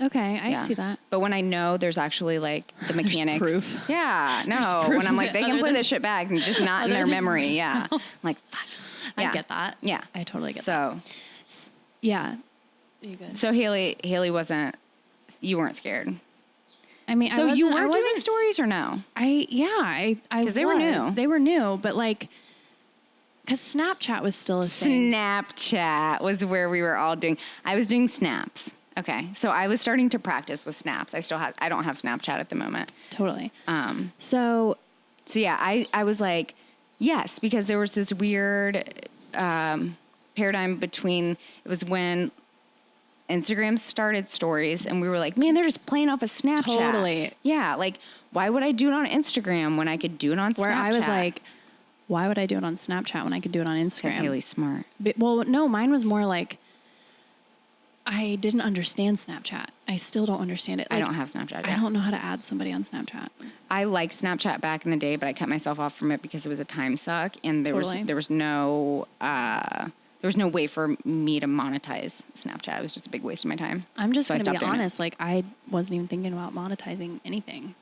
Okay, I Yeah. see that. But when I know there's actually like the mechanics. proof. Yeah, no. proof when I'm of like, it they can other put than- this shit back and just not in other their than- memory. Yeah. I'm like, fuck. I Yeah. get that. Yeah. I totally get that. So, Yeah. You good? so Haley wasn't, you weren't scared. I mean, So you were I doing wasn't stories or no? I 'Cause they were new. They were new, but like, because Snapchat was still a thing. Snapchat was where we were all doing. I was doing snaps. Okay. So I was starting to practice with snaps. I don't have Snapchat at the moment. Totally. So yeah, I was like, yes, because there was this weird paradigm between, it was when Instagram started stories and we were like, man, they're just playing off a Snapchat. Totally. Yeah. Like, why would I do it on Instagram when I could do it on Snapchat? Where I was like, why would I do it on Snapchat when I could do it on because Instagram? Haley's smart. But, well, no, mine was more like, I didn't understand Snapchat. I still don't understand it. I Like, don't have Snapchat. I yet. don't know how to add somebody on Snapchat. I liked Snapchat back in the day, but I cut myself off from it because it was a time suck, and there Totally. was no way for me to monetize Snapchat. It was just a big waste of my time. I'm just So I going to be stopped doing it. honest. Like, I wasn't even thinking about monetizing anything.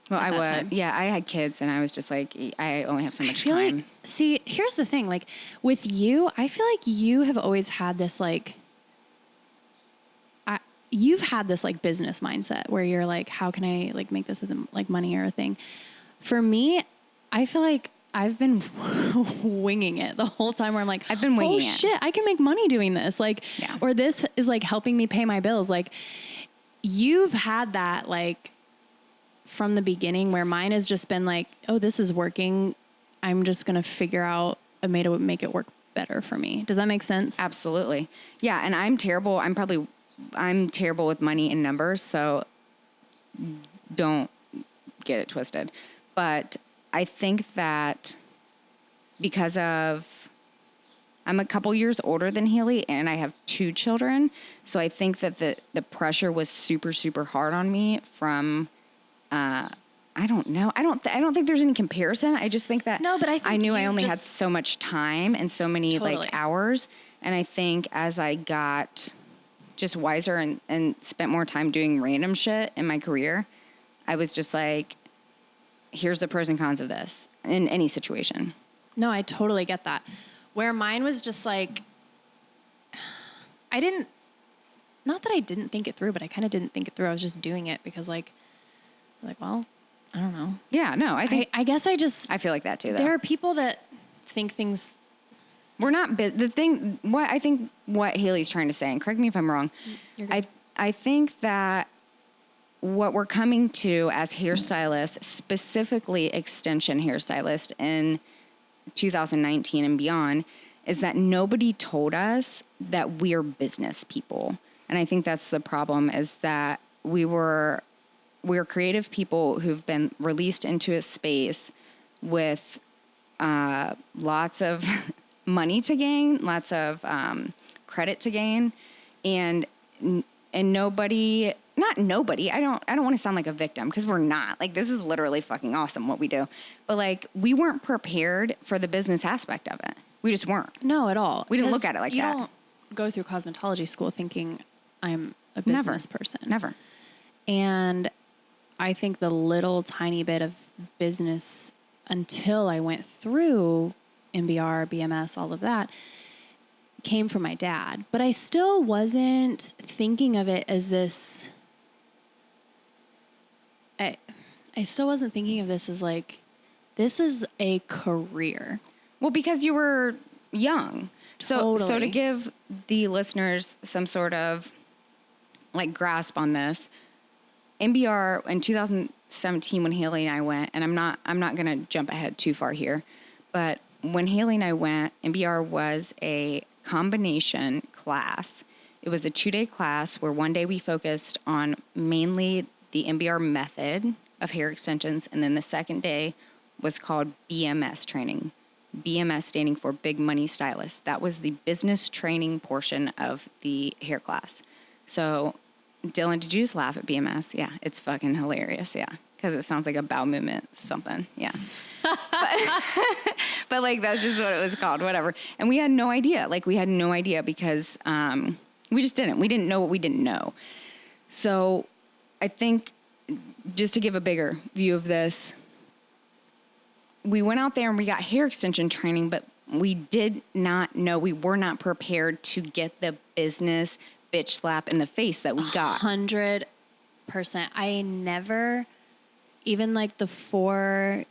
Well, at I that was. time. Yeah, I had kids, and I was just like, I only have so much I feel time. like, see, here's the thing. Like, with you, I feel like you have always had this, like, you've had this, like, business mindset where you're like, how can I, like, make this, like, money or a thing? For me, I feel like I've been winging it the whole time where I'm like, I've been winging oh, it. shit, I can make money doing this. Like, Yeah. or this is, like, helping me pay my bills. Like, you've had that, like, from the beginning, where mine has just been like, oh, this is working. I'm just going to figure out a way to make it work better for me. Does that make sense? Absolutely. Yeah, and I'm terrible. I'm terrible with money and numbers, so don't get it twisted. But I think that because I'm a couple years older than Haley and I have 2 children, so I think that the pressure was super, super hard on me from, I don't know. I don't think there's any comparison. I just think that No, but I think I knew I you only had just- so much time and so many Totally. like hours. And I think as I got just wiser and spent more time doing random shit in my career, I was just like, here's the pros and cons of this in any situation. No, I totally get that. Where mine was just like, I didn't, not that I didn't think it through, but I kind of didn't think it through. I was just doing it because like, well, I don't know. Yeah, no, I think I guess I feel like that too, though. there are people that think things. We're not what Haley's trying to say, and correct me if I'm wrong. You're good. I think that what we're coming to as hairstylists, specifically extension hairstylist in 2019 and beyond, is that nobody told us that we're business people. And I think that's the problem, is that we're creative people who've been released into a space with lots of money to gain, lots of credit to gain, and nobody. Not nobody. I don't want to sound like a victim, because we're not. Like, this is literally fucking awesome what we do. But like, we weren't prepared for the business aspect of it. We just weren't. No, at all. We didn't look at it like you that. You don't go through cosmetology school thinking I'm a business person. Never. And I think the little tiny bit of business until I went through MBR, BMS, all of that, came from my dad. But I still wasn't thinking of it as this. I still wasn't thinking of this as like, this is a career. Well, because you were young. So to give the listeners some sort of like grasp on this, MBR in 2017 when Haley and I went, and I'm not going to jump ahead too far here, but when Haley and I went, MBR was a combination class. It was a 2-day class where one day we focused on mainly the MBR method of hair extensions, and then the second day was called BMS training. BMS standing for Big Money Stylist. That was the business training portion of the hair class. So, Dylan, did you just laugh at BMS? Yeah, it's fucking hilarious. Yeah, because it sounds like a bowel movement, something. Yeah. but like, that's just what it was called, whatever. And we had no idea. Like, we had no idea because we just didn't. We didn't know what we didn't know. So, I think just to give a bigger view of this, we went out there and we got hair extension training, but we did not know, we were not prepared to get the business bitch slap in the face that we got. 100%. I never, even like the 4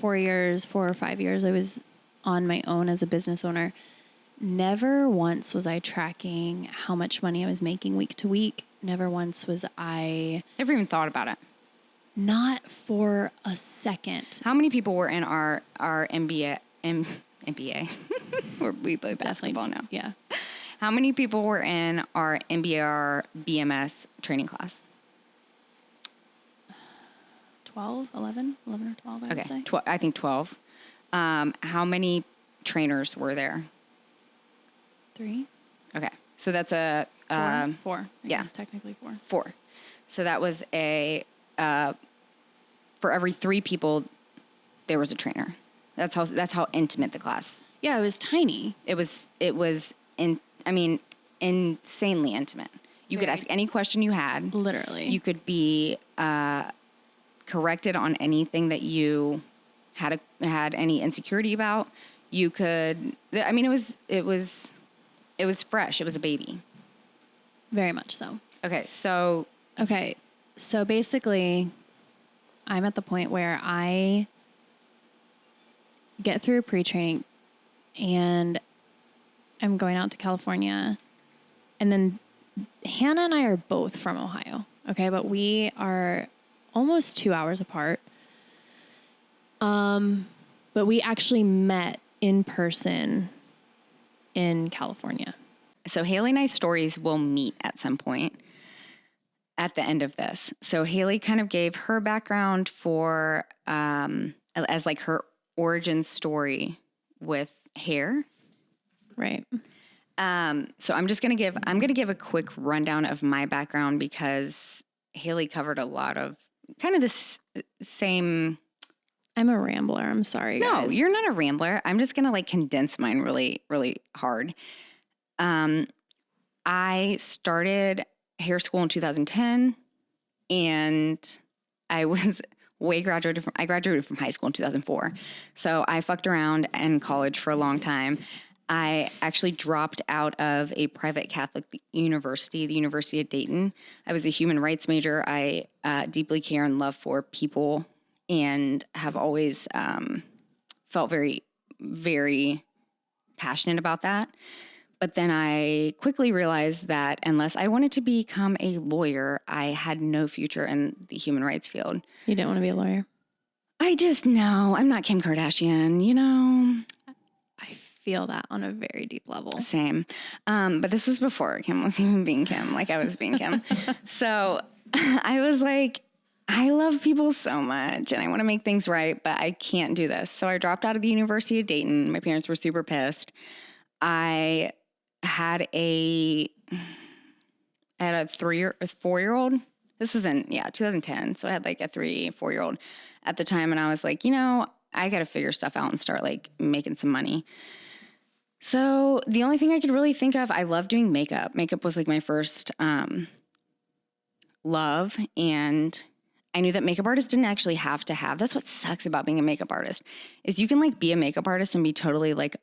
or 5 years I was on my own as a business owner, never once was I tracking how much money I was making week to week. Never once was I... Never even thought about it. Not for a second. How many people were in our MBA? Where we play basketball now. Yeah. How many people were in our MBR BMS training class? 11 or 12, I would say. I think 12. How many trainers were there? 3. Okay. So that's a... 4. I guess technically 4. 4. So that was a... for every 3 people, there was a trainer. That's how intimate the class. Yeah, it was tiny. It was insanely intimate. You could ask any question you had. Literally. You could be corrected on anything that you had any insecurity about. You could. I mean, it was fresh. It was a baby. Very much so. Okay, so basically, I'm at the point where I get through pre-training and I'm going out to California. And then Hannah and I are both from Ohio. Okay. But we are almost 2 hours apart. But we actually met in person in California. So Haley and I's stories will meet at some point at the end of this. So Haley kind of gave her background for as like her origin story with hair. Right. So I'm going to give a quick rundown of my background because Haley covered a lot of kind of this same. I'm a rambler. I'm sorry, guys. No, you're not a rambler. I'm just going to like condense mine really, really hard. I started hair school in 2010 and I graduated from high school in 2004. So I fucked around in college for a long time. I actually dropped out of a private Catholic university, the University of Dayton. I was a human rights major. I deeply care and love for people and have always felt very, very passionate about that. But then I quickly realized that unless I wanted to become a lawyer, I had no future in the human rights field. You didn't want to be a lawyer? I just know I'm not Kim Kardashian, you know? I feel that on a very deep level. Same. But this was before Kim was even being Kim, like I was being Kim. So I was like, I love people so much and I want to make things right, but I can't do this. So I dropped out of the University of Dayton. My parents were super pissed. I had a 4-year-old. This was in 2010. So I had like a 3-4-year-old at the time. And I was like, I got to figure stuff out and start like making some money. So the only thing I could really think of, I love doing makeup. Makeup was like my first love. And I knew that makeup artists didn't actually have to have. That's what sucks about being a makeup artist is you can like be a makeup artist and be totally like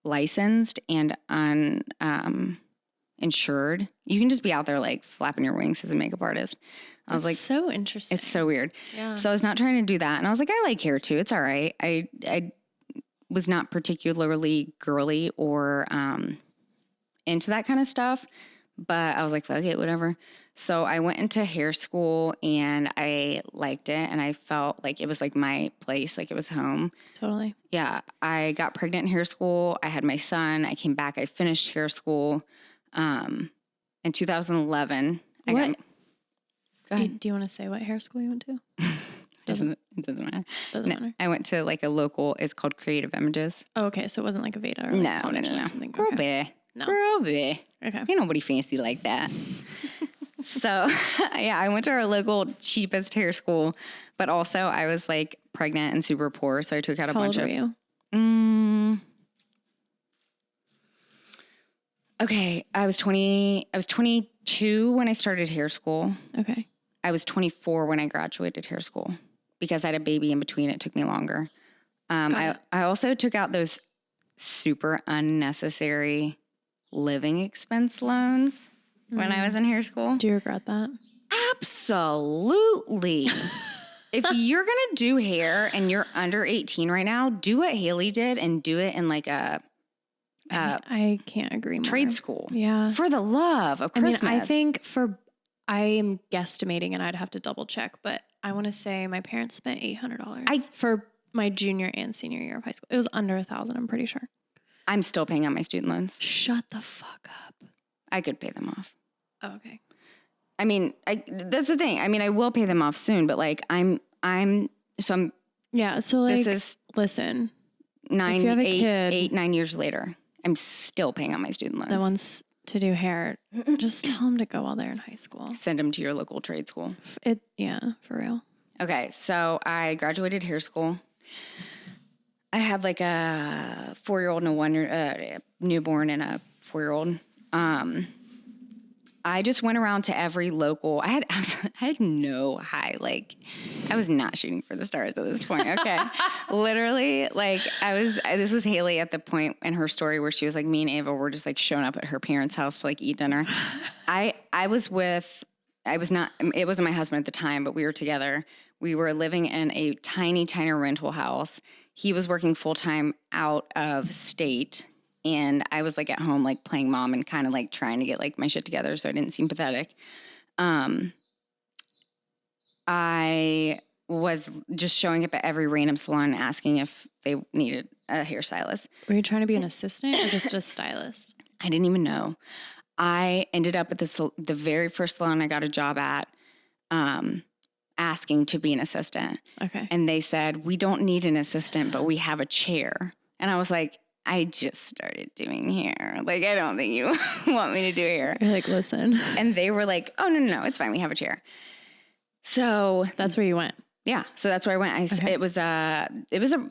unlicensed and uninsured. You can just be out there like flapping your wings as a makeup artist. I was like, so interesting. It's so weird. Yeah. So I was not trying to do that. And I was like, I like hair too. It's all right. I was not particularly girly or into that kind of stuff, but I was like, fuck it, whatever. So I went into hair school and I liked it and I felt like it was like my place, like it was home. Totally. Yeah. I got pregnant in hair school. I had my son. I came back. I finished hair school in 2011. What? Go ahead. Do you want to say what hair school you went to? It doesn't matter. Doesn't matter. I went to like a local, it's called Creative Images. Oh, okay. So it wasn't like a Veda or like No. or something. Girl, Okay. No. Okay. Okay. Ain't nobody fancy like that. So, yeah, I went to our local cheapest hair school, but also I was like pregnant and super poor. So I took out a How bunch old of. were you? Okay. I was 22 when I started hair school. Okay. I was 24 when I graduated hair school because I had a baby in between. It took me longer. I also took out those super unnecessary living expense loans when I was in hair school. Do you regret that? Absolutely. If you're going to do hair and you're under 18 right now, do what Haley did and do it in like a I can't agree more. trade school. Yeah. For the love of Christmas. I mean, I think I am guesstimating and I'd have to double check, but I want to say my parents spent $800 for my junior and senior year of high school. It was under $1,000, I'm pretty sure. I'm still paying on my student loans. Shut the fuck up. I could pay them off. Oh, okay. I mean, that's the thing. I mean, I will pay them off soon, but like Yeah, so like, this is listen, 9 years later. I'm still paying on my student loans. that wants to do hair, just tell them to go while they're in high school. Send them to your local trade school. Yeah, for real. Okay, so I graduated hair school. I had like a 4-year-old and a 1-year newborn and a 4-year-old. I just went around to every local. I had no high, like I was not shooting for the stars at this point. Okay. Literally, like this was Haley at the point in her story where she was like, me and Ava were just like showing up at her parents' house to like eat dinner. It wasn't my husband at the time, but we were together. We were living in a tiny rental house. He was working full-time out of state. And I was like at home, like playing mom and kind of like trying to get like my shit together so I didn't seem pathetic. I was just showing up at every random salon asking if they needed a hairstylist. Were you trying to be an assistant or just a stylist? I didn't even know. I ended up at the very first salon I got a job at, asking to be an assistant. Okay. And they said, we don't need an assistant, but we have a chair. And I was like, I just started doing hair. Like, I don't think you want me to do hair. You're like, listen. And they were like, oh, no, it's fine. We have a chair. So that's where you went. Yeah. So that's where I went. It was a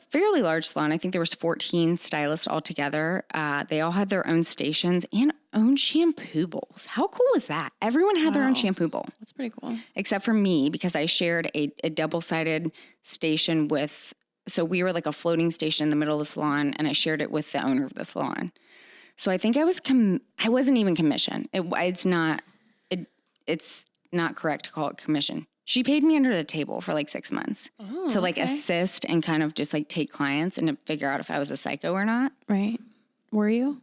fairly large salon. I think there was 14 stylists altogether. They all had their own stations and own shampoo bowls. How cool was that? Everyone had their own shampoo bowl. That's pretty cool. Except for me, because I shared a double-sided station with So we were like a floating station in the middle of the salon, and I shared it with the owner of the salon. So I think I wasn't even commission. It's not correct to call it commission. She paid me under the table for like 6 months to like assist and kind of just like take clients and to figure out if I was a psycho or not. Right. Were you?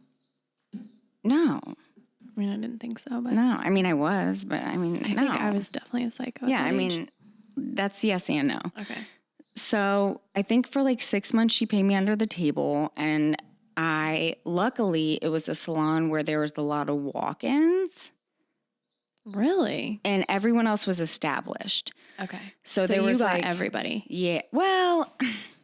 No. I mean, I didn't think so, but No. I mean, I was, but I mean, I think I was definitely a psycho. Yeah, at I that age. mean, that's yes and no. Okay. So I think for like 6 months, she paid me under the table. And luckily, it was a salon where there was a lot of walk-ins. Really? And everyone else was established. Okay. So there you was got like everybody. Yeah. Well,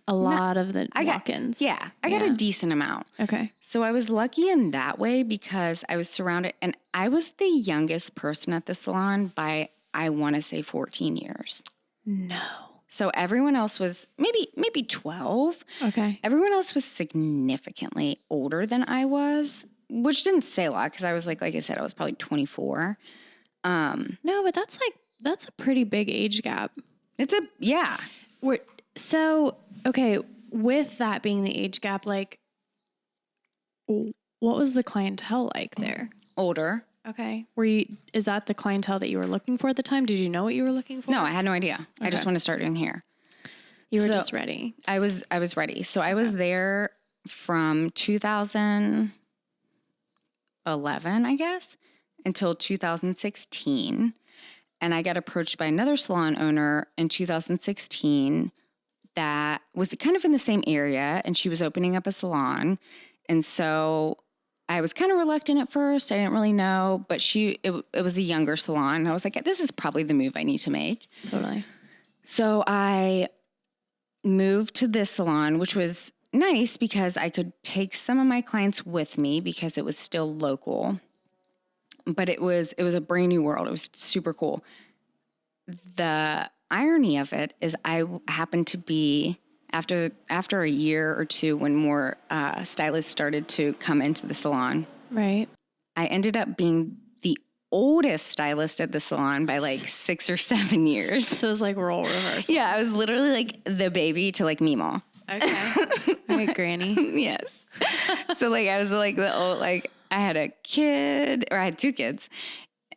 A lot of the walk-ins. I got a decent amount. Okay. So I was lucky in that way because I was surrounded, and I was the youngest person at the salon by, I want to say 14 years. No. So everyone else was maybe 12. Okay. Everyone else was significantly older than I was, which didn't say a lot because I was like I said, I was probably 24. No, but that's a pretty big age gap. Yeah. Okay, with that being the age gap, like, what was the clientele like there? Older. Okay. Is that the clientele that you were looking for at the time? Did you know what you were looking for? No, I had no idea. Okay. I just want to start doing hair. You were just ready. I was ready. So I was there from 2011, I guess, until 2016. And I got approached by another salon owner in 2016 that was kind of in the same area, and she was opening up a salon. And so I was kind of reluctant at first. I didn't really know, but it was a younger salon. And I was like, this is probably the move I need to make. Totally. So I moved to this salon, which was nice because I could take some of my clients with me because it was still local. But it was a brand new world. It was super cool. The irony of it is I happened to be, after a year or two when more stylists started to come into the salon, Right. I ended up being the oldest stylist at the salon by like 6 or 7 years. So it was like role reversal. Yeah, I was literally like the baby to like Meemaw. Okay. All right, Granny. Yes. So like I was like the old, like I had a kid, or I had 2 kids.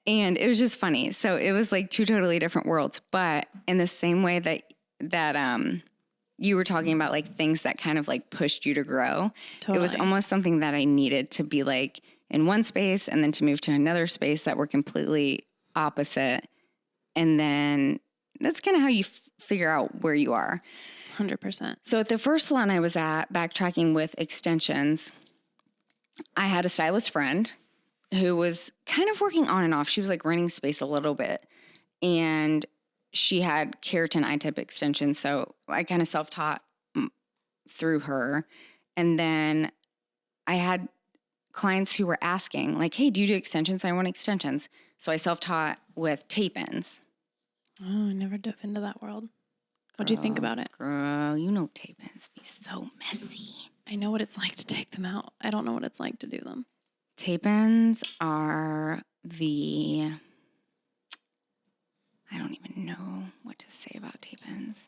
And it was just funny. So it was like 2 totally different worlds. But in the same way that you were talking about like things that kind of like pushed you to grow, Totally. it was almost something that I needed to be like in one space and then to move to another space that were completely opposite. And then that's kind of how you figure out where you are. 100%. So at the first salon I was at, backtracking with extensions, I had a stylist friend who was kind of working on and off. She was like renting space a little bit, and she had keratin eye-tip extensions. So I kind of self-taught through her. And then I had clients who were asking like, hey, do you do extensions? I want extensions. So I self-taught with tape-ins. Oh, I never dove into that world. What do you think about it? Girl, you know tape-ins be so messy. I know what it's like to take them out. I don't know what it's like to do them. Tape-ins are I don't even know what to say about tape-ins.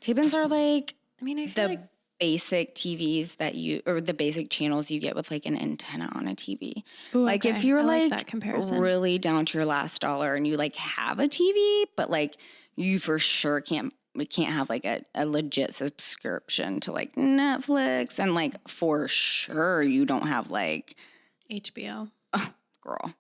Tape-ins are like I mean, I feel the basic TVs or the basic channels you get with like an antenna on a TV. Ooh, like okay. if you're I like like that comparison. really down to your last dollar and you like have a TV, but like you for sure can't have like a legit subscription to like Netflix, and like for sure you don't have like HBO. oh, girl.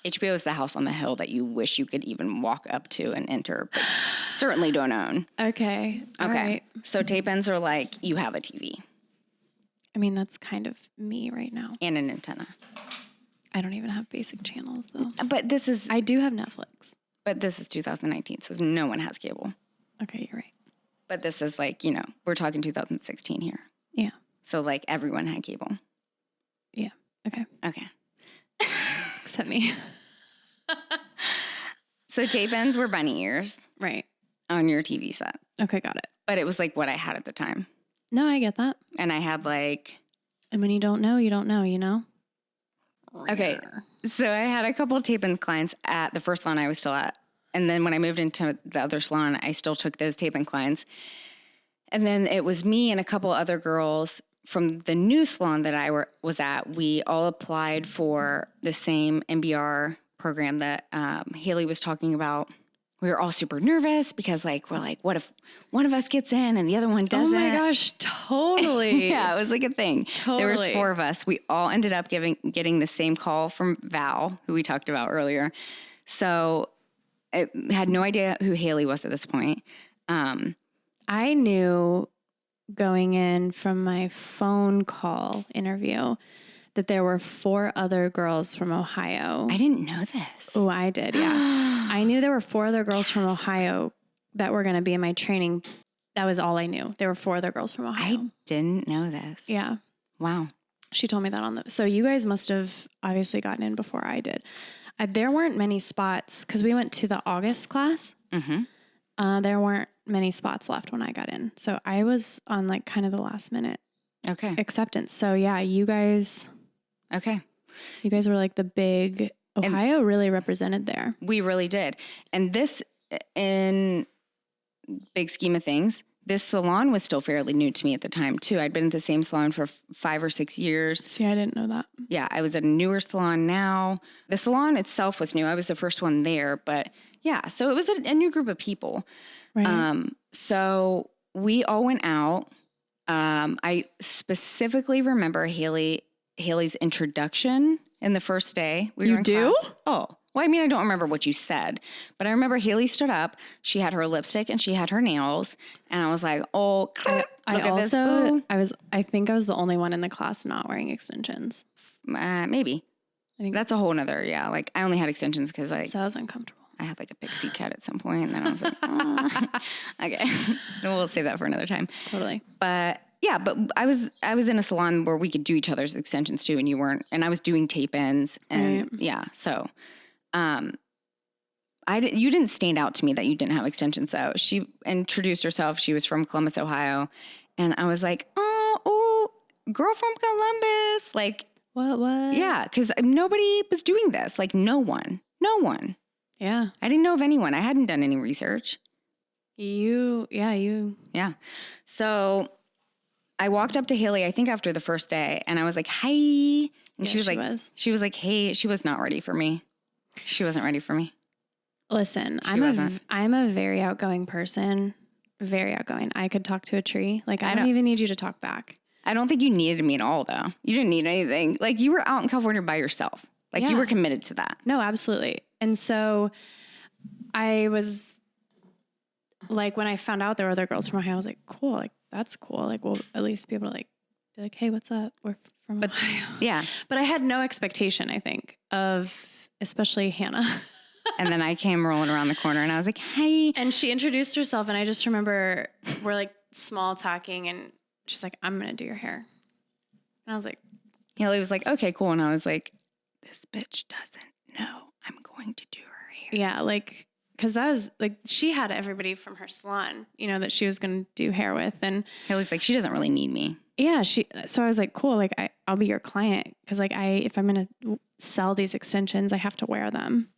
HBO is the house on the hill that you wish you could even walk up to and enter, but certainly don't own. Okay. All Okay. right. So tape-ins are like you have a TV I mean, that's kind of me right now. and an antenna. I don't even have basic channels though. But this is I do have Netflix. 2019, so no one has cable. Okay, you're right. But this is like, we're talking 2016 here. Yeah. So like everyone had cable. Yeah. Okay. Okay. Except me. So tape-ins were bunny ears Right. on your TV set. Okay, got it. But it was like what I had at the time. No, I get that. And I had like, And when you don't know, you don't know, you know? okay. So I had a couple of tape-in clients at the first salon I was still at. And then when I moved into the other salon, I still took those tape-in clients. And then it was me and a couple other girls from the new salon that I was at. We all applied for the same MBR program that Haley was talking about. We were all super nervous because like, we're like, what if one of us gets in and the other one doesn't? Oh my gosh, totally. Yeah, it was like a thing. Totally. There was 4 of us. We all ended up getting the same call from Val, who we talked about earlier. So I had no idea who Haley was at this point. I knew going in from my phone call interview that there were 4 other girls from Ohio. I didn't know this. Oh, I did, yeah. I knew there were 4 other girls from Ohio that were going to be in my training. That was all I knew. There were 4 other girls from Ohio. I didn't know this. Yeah. Wow. She told me that on the... So you guys must have obviously gotten in before I did. There weren't many spots because we went to the August class. Mm-hmm. There weren't many spots left when I got in. So I was on like kind of the last minute Okay. acceptance. So yeah, you guys were like the big... Ohio really represented there. We really did. And this, in big scheme of things, this salon was still fairly new to me at the time, too. I'd been at the same salon for 5 or 6 years. See, I didn't know that. Yeah, I was at a newer salon now. The salon itself was new. I was the first one there. But yeah, so it was a new group of people. Right. So we all went out. I specifically remember Haley's introduction in the first day. We were in do? class. Oh, well, I mean, I don't remember what you said, but I remember Haley stood up. She had her lipstick and she had her nails, and I was like, "Oh, I think I was the only one in the class not wearing extensions. Maybe." I think That's a whole nother, yeah. Like I only had extensions because so I was uncomfortable. I had like a pixie cut at some point, and then I was like, oh. Okay, we'll save that for another time. Totally. But yeah, but I was in a salon where we could do each other's extensions too, and you weren't. And I was doing tape-ins, and yeah, so you didn't stand out to me that you didn't have extensions though. She introduced herself. She was from Columbus, Ohio, and I was like, oh, girl from Columbus, like what? Yeah, because nobody was doing this. Like no one. Yeah. I didn't know of anyone. I hadn't done any research. You. Yeah. So I walked up to Haley, I think after the first day, and I was like, hi. And Yeah, she was like, hey, she was not ready for me. She wasn't ready for me. Listen, I'm a very outgoing person. Very outgoing. I could talk to a tree. Like I don't even need you to talk back. I don't think you needed me at all though. You didn't need anything. Like you were out in California by yourself. Like you were committed to that. No, absolutely. And so I was like, when I found out there were other girls from Ohio, I was like, cool. Like, that's cool. Like, we'll at least be able to like, be like, hey, what's up? We're from Ohio. Yeah. But I had no expectation, I think, of especially Hannah. And then I came rolling around the corner and I was like, hey. And she introduced herself. And I just remember we're like small talking and she's like, I'm going to do your hair. And I was like, Haley was like, okay, cool. And I was like, this bitch doesn't know I'm going to do her hair. Yeah, like, because that was like, she had everybody from her salon, you know, that she was going to do hair with. And Haley's like, she doesn't really need me. Yeah, so I was like, cool, like I'll be your client. Because like if I'm going to sell these extensions, I have to wear them.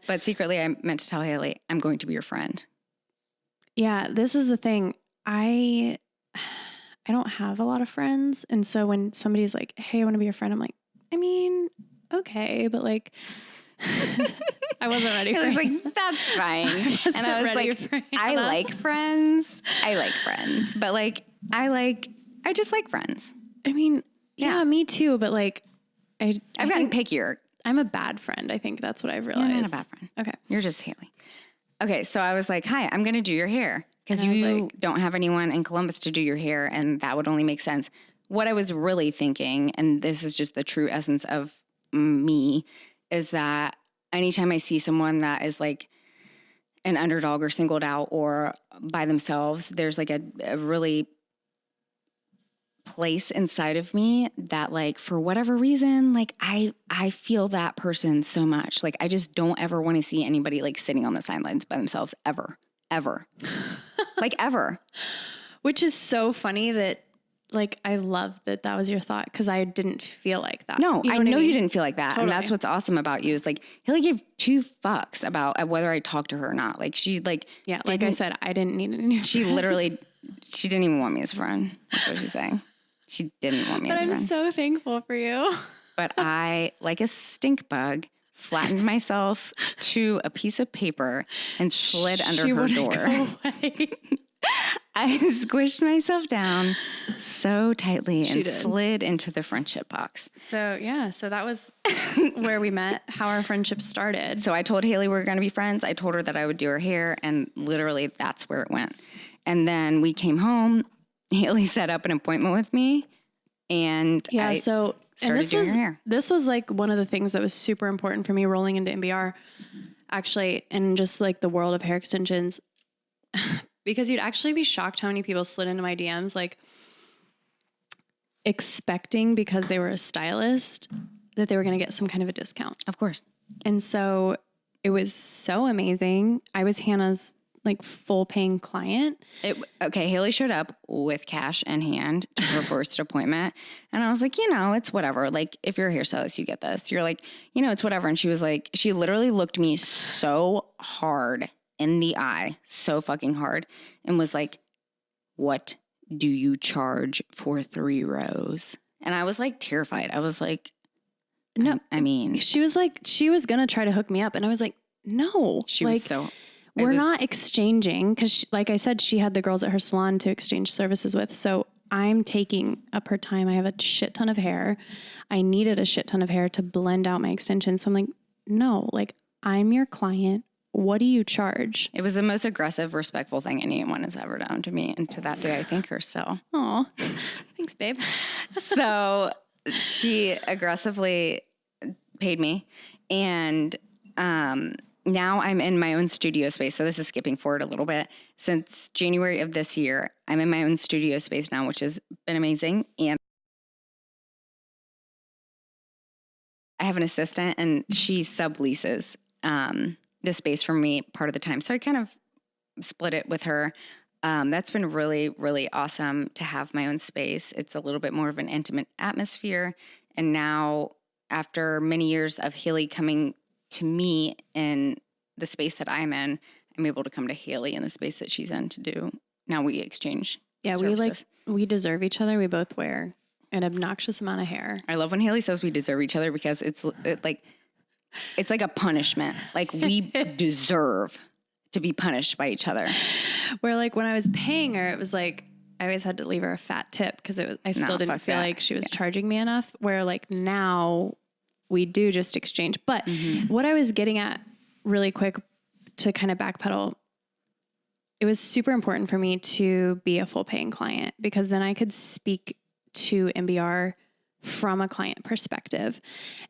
But secretly I meant to tell Haley, I'm going to be your friend. Yeah, this is the thing. I don't have a lot of friends. And so when somebody's like, hey, I want to be your friend, I'm like, I mean, okay, but like, I wasn't ready for it. I was like, that's fine. And I was like, I like friends. But like, I just like friends. I mean, yeah, me too. But like, I've gotten pickier. I'm a bad friend. I think that's what I've realized. You're not a bad friend. Okay. You're just Haley. Okay. So I was like, hi, I'm going to do your hair because you don't have anyone in Columbus to do your hair. And that would only make sense. What I was really thinking, and this is just the true essence of me, is that anytime I see someone that is like an underdog or singled out or by themselves, there's like a really place inside of me that like, for whatever reason, like I feel that person so much. Like I just don't ever want to see anybody like sitting on the sidelines by themselves ever. Like ever. Which is so funny that like, I love that was your thought because I didn't feel like that. No, I know you didn't feel like that. Totally. And that's what's awesome about you is like, Haley gave 2 fucks about whether I talked to her or not. Like she like, yeah, like I said, I didn't need any. She literally She didn't even want me as a friend. That's what she's saying. She didn't want me But as a I'm friend. so thankful for you. But I, like a stink bug, flattened myself to a piece of paper and slid under her wouldn't door. go away. I squished myself down so tightly and did. slid into the friendship box. So that was where we met, how our friendship started. So I told Haley we were going to be friends. I told her that I would do her hair, and literally that's where it went. And then we came home. Haley set up an appointment with me, and this was like one of the things that was super important for me rolling into MBR, actually, and just like the world of hair extensions, because you'd actually be shocked how many people slid into my DMs, like expecting because they were a stylist that they were going to get some kind of a discount. Of course. And so it was so amazing. I was Hannah's like full paying client. Haley showed up with cash in hand to her first appointment. And I was like, it's whatever. Like, if you're a hairstylist, you get this. You're like, it's whatever. And she was like, she literally looked me so hard in the eye, so fucking hard, and was like, what do you charge for 3 rows? And I was like terrified. I was like, no, I mean, she was like, she was going to try to hook me up. And I was like, no, she was so... We're not exchanging because, like I said, she had the girls at her salon to exchange services with. So I'm taking up her time. I have a shit ton of hair. I needed a shit ton of hair to blend out my extensions. So I'm like, no, like I'm your client. What do you charge? It was the most aggressive, respectful thing anyone has ever done to me. And to that day, I thank her still. Oh, thanks, babe. So she aggressively paid me. And, now I'm in my own studio space. So this is skipping forward a little bit. Since January of this year, I'm in my own studio space now, which has been amazing. And I have an assistant, and she subleases the space for me part of the time. So I kind of split it with her. That's been really, really awesome to have my own space. It's a little bit more of an intimate atmosphere. And now, after many years of Haley coming to me in the space that I'm in, I'm able to come to Haley in the space that she's in to do. Now we exchange. Yeah, services. we deserve each other. We both wear an obnoxious amount of hair. I love when Haley says we deserve each other because it's like a punishment. Like we deserve to be punished by each other. Where like when I was paying her, it was like I always had to leave her a fat tip because I still didn't feel like she was charging me enough. Where like now we do just exchange. But what I was getting at really quick to kind of backpedal, it was super important for me to be a full paying client because then I could speak to MBR from a client perspective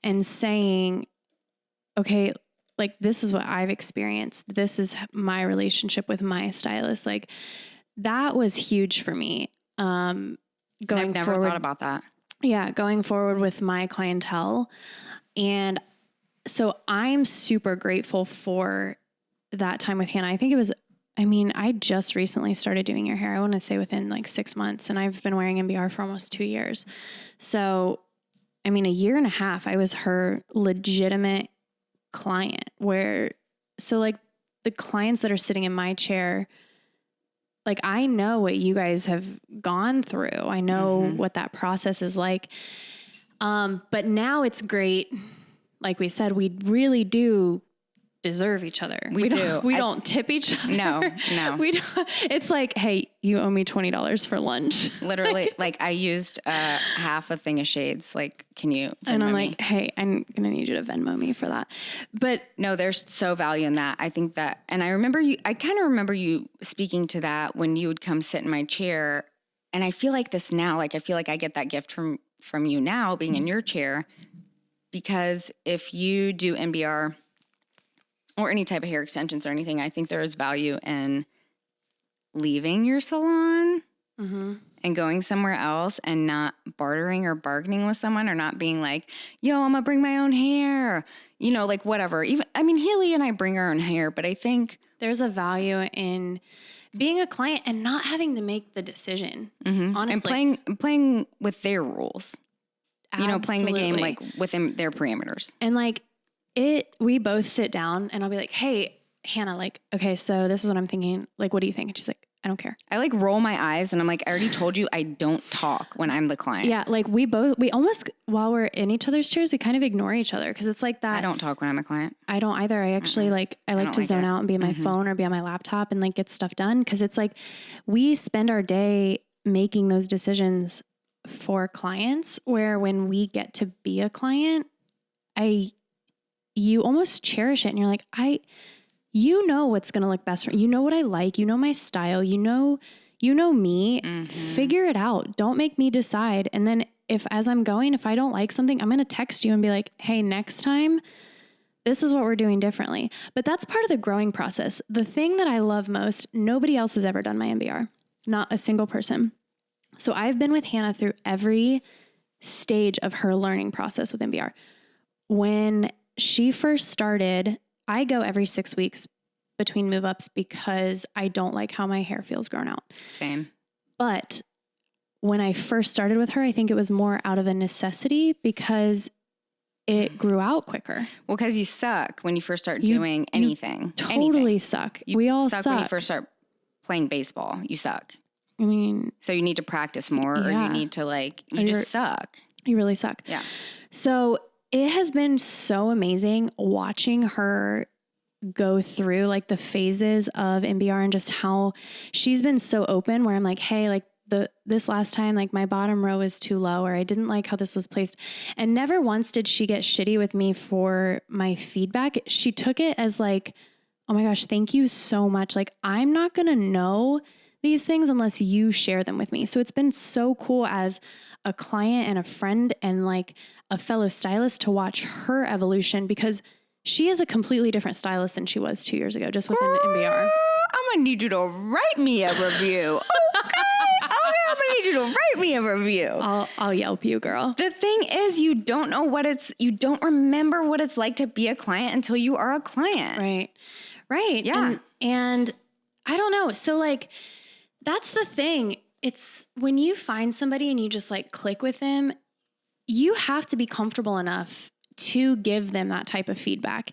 and saying, okay, like this is what I've experienced. This is my relationship with my stylist. Like that was huge for me. I've never thought about that. Yeah, going forward with my clientele. And so I'm super grateful for that time with Hannah. I think I just recently started doing your hair. I want to say within like 6 months, and I've been wearing MBR for almost 2 years. So, a year and a half, I was her legitimate client like the clients that are sitting in my chair, like I know what you guys have gone through. I know what that process is like. But now it's great. Like we said, we really do deserve each other. We don't tip each other. No. We don't. It's like, hey, you owe me $20 for lunch. Literally, like I used half a thing of shades. Like, can you Venmo And I'm me? like, hey, I'm going to need you to Venmo me for that. But no, there's so value in that. I think that, and I kind of remember you speaking to that when you would come sit in my chair. And I feel like this now, like I feel like I get that gift from you now being in your chair, because if you do MBR or any type of hair extensions or anything, I think there is value in leaving your salon and going somewhere else and not bartering or bargaining with someone, or not being like, yo, I'm gonna bring my own hair, like whatever. Even, Haley and I bring our own hair, but I think there's a value in being a client and not having to make the decision, honestly. And playing with their rules. Absolutely. Playing the game like within their parameters. And like we both sit down and I'll be like, hey, Hannah, like, okay, so this is what I'm thinking. Like, what do you think? And she's like, I don't care. I like roll my eyes and I'm like, I already told you I don't talk when I'm the client. Yeah. Like we almost, while we're in each other's chairs, we kind of ignore each other. Cause it's like that. I don't talk when I'm a client. I don't either. I actually I like to zone out and be on my phone or be on my laptop and like get stuff done. Cause it's like we spend our day making those decisions for clients where when we get to be a client, you almost cherish it and you're like, you know what's going to look best for you. You know what I like. You know my style. You know me. Figure it out. Don't make me decide. And then if I don't like something, I'm going to text you and be like, hey, next time, this is what we're doing differently. But that's part of the growing process. The thing that I love most, nobody else has ever done my MBR. Not a single person. So I've been with Hannah through every stage of her learning process with MBR. When she first started, I go every 6 weeks between move ups because I don't like how my hair feels grown out. Same. But when I first started with her, I think it was more out of a necessity because it grew out quicker. Well, because you suck when you first start doing anything. Totally suck. We all suck. When you first start playing baseball. You suck. I mean, so you need to practice more or you need to you just suck. You really suck. Yeah. So it has been so amazing watching her go through like the phases of MBR and just how she's been so open where I'm like, hey, like this last time, like my bottom row is too low or I didn't like how this was placed. And never once did she get shitty with me for my feedback. She took it as like, oh my gosh, thank you so much. Like I'm not going to know these things unless you share them with me. So it's been so cool as a client and a friend and like a fellow stylist to watch her evolution because she is a completely different stylist than she was 2 years ago, just within MBR. I'm going to need you to write me a review. Okay. I'm going to need you to write me a review. I'll Yelp you, girl. The thing is, you don't remember what it's like to be a client until you are a client. Right. Yeah. And I don't know. So like, that's the thing. It's when you find somebody and you just like click with them, you have to be comfortable enough to give them that type of feedback.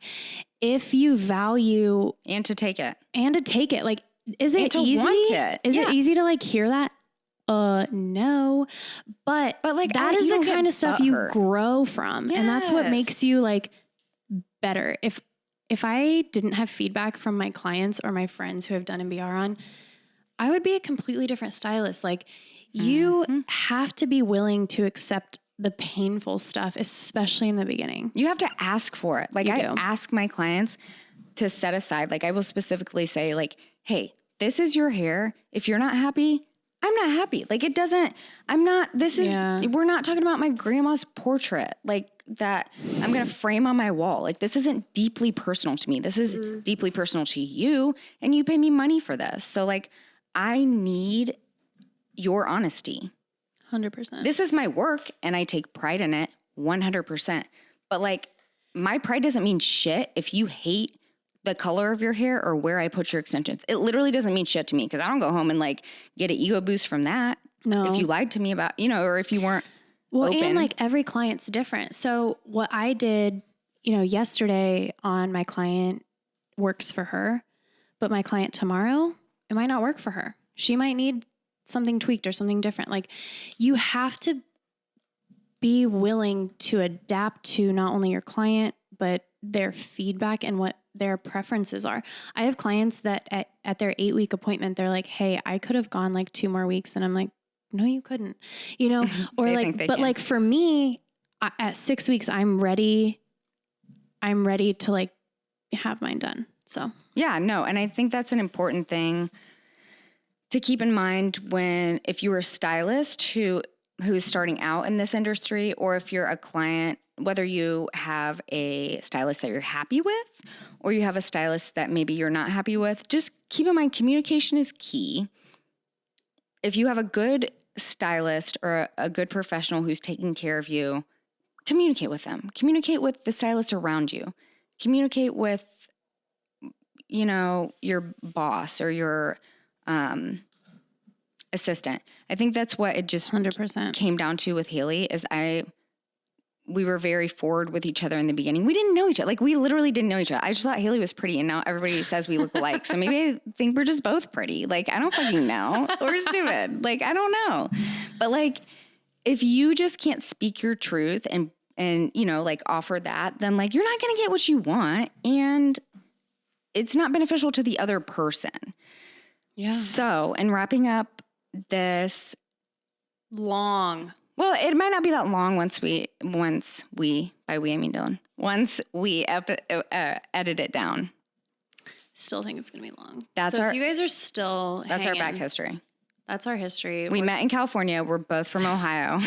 If you value and to take it. Like, is it easy? Is it easy to like hear that? No, but like that is the kind of stuff you grow from. Yes. And that's what makes you like better. If I didn't have feedback from my clients or my friends who have done MBR on, I would be a completely different stylist. Like you have to be willing to accept the painful stuff, especially in the beginning. You have to ask for it. Like I ask my clients to set aside, like I will specifically say like, hey, this is your hair. If you're not happy, I'm not happy. Like we're not talking about my grandma's portrait like that I'm going to frame on my wall. Like this isn't deeply personal to me. This is deeply personal to you and you pay me money for this. So like, I need your honesty. 100%. This is my work and I take pride in it 100%. But like my pride doesn't mean shit if you hate the color of your hair or where I put your extensions. It literally doesn't mean shit to me because I don't go home and like get an ego boost from that. No. If you lied to me about, or if you weren't open. And like every client's different. So what I did, yesterday on my client works for her, but my client tomorrow, it might not work for her. She might need something tweaked or something different. Like you have to be willing to adapt to not only your client, but their feedback and what their preferences are. I have clients that at their 8-week appointment, they're like, hey, I could have gone like 2 more weeks. And I'm like, no, you couldn't, or like, but like for me at 6 weeks, I'm ready to like have mine done. So yeah, no. And I think that's an important thing to keep in mind if you're a stylist who's starting out in this industry, or if you're a client, whether you have a stylist that you're happy with, or you have a stylist that maybe you're not happy with, just keep in mind communication is key. If you have a good stylist or a good professional who's taking care of you, communicate with them. Communicate with the stylist around you. Communicate with your boss or your assistant. I think that's what it just 100% came down to with Haley is we were very forward with each other in the beginning. We didn't know each other. Like, we literally didn't know each other. I just thought Haley was pretty, and now everybody says we look alike. So maybe I think we're just both pretty. Like, I don't fucking know. We're stupid. Like, I don't know. But, like, if you just can't speak your truth and you know, like, offer that, then, like, you're not going to get what you want, and it's not beneficial to the other person. Yeah. So, in wrapping up this Long. well, it might not be that long once we, by we, I mean Dylan, once we edit it down. Still think it's going to be long. That's so our- if you guys are still That's our back hanging, history. That's our history. We met in California. We're both from Ohio.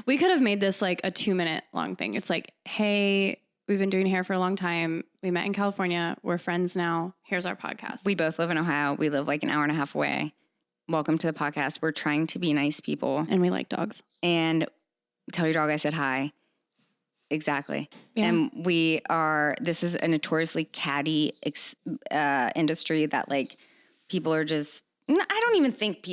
We could have made this like a 2-minute long thing. It's like, hey, we've been doing hair for a long time. We met in California. We're friends now. Here's our podcast. We both live in Ohio. We live like an hour and a half away. Welcome to the podcast. We're trying to be nice people. And we like dogs. And tell your dog I said hi. Exactly. Yeah. And this is a notoriously catty industry that, like, people are just, I don't even think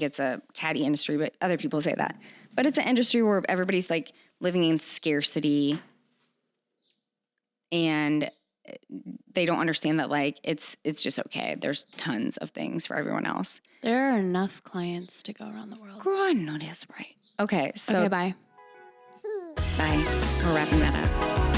it's a catty industry, but other people say that. But it's an industry where everybody's, like, living in scarcity, and they don't understand that, like, it's just okay. There's tons of things for everyone else. There are enough clients to go around the world. Girl, I know that's right. Okay, so Okay, bye. bye. We're wrapping that up.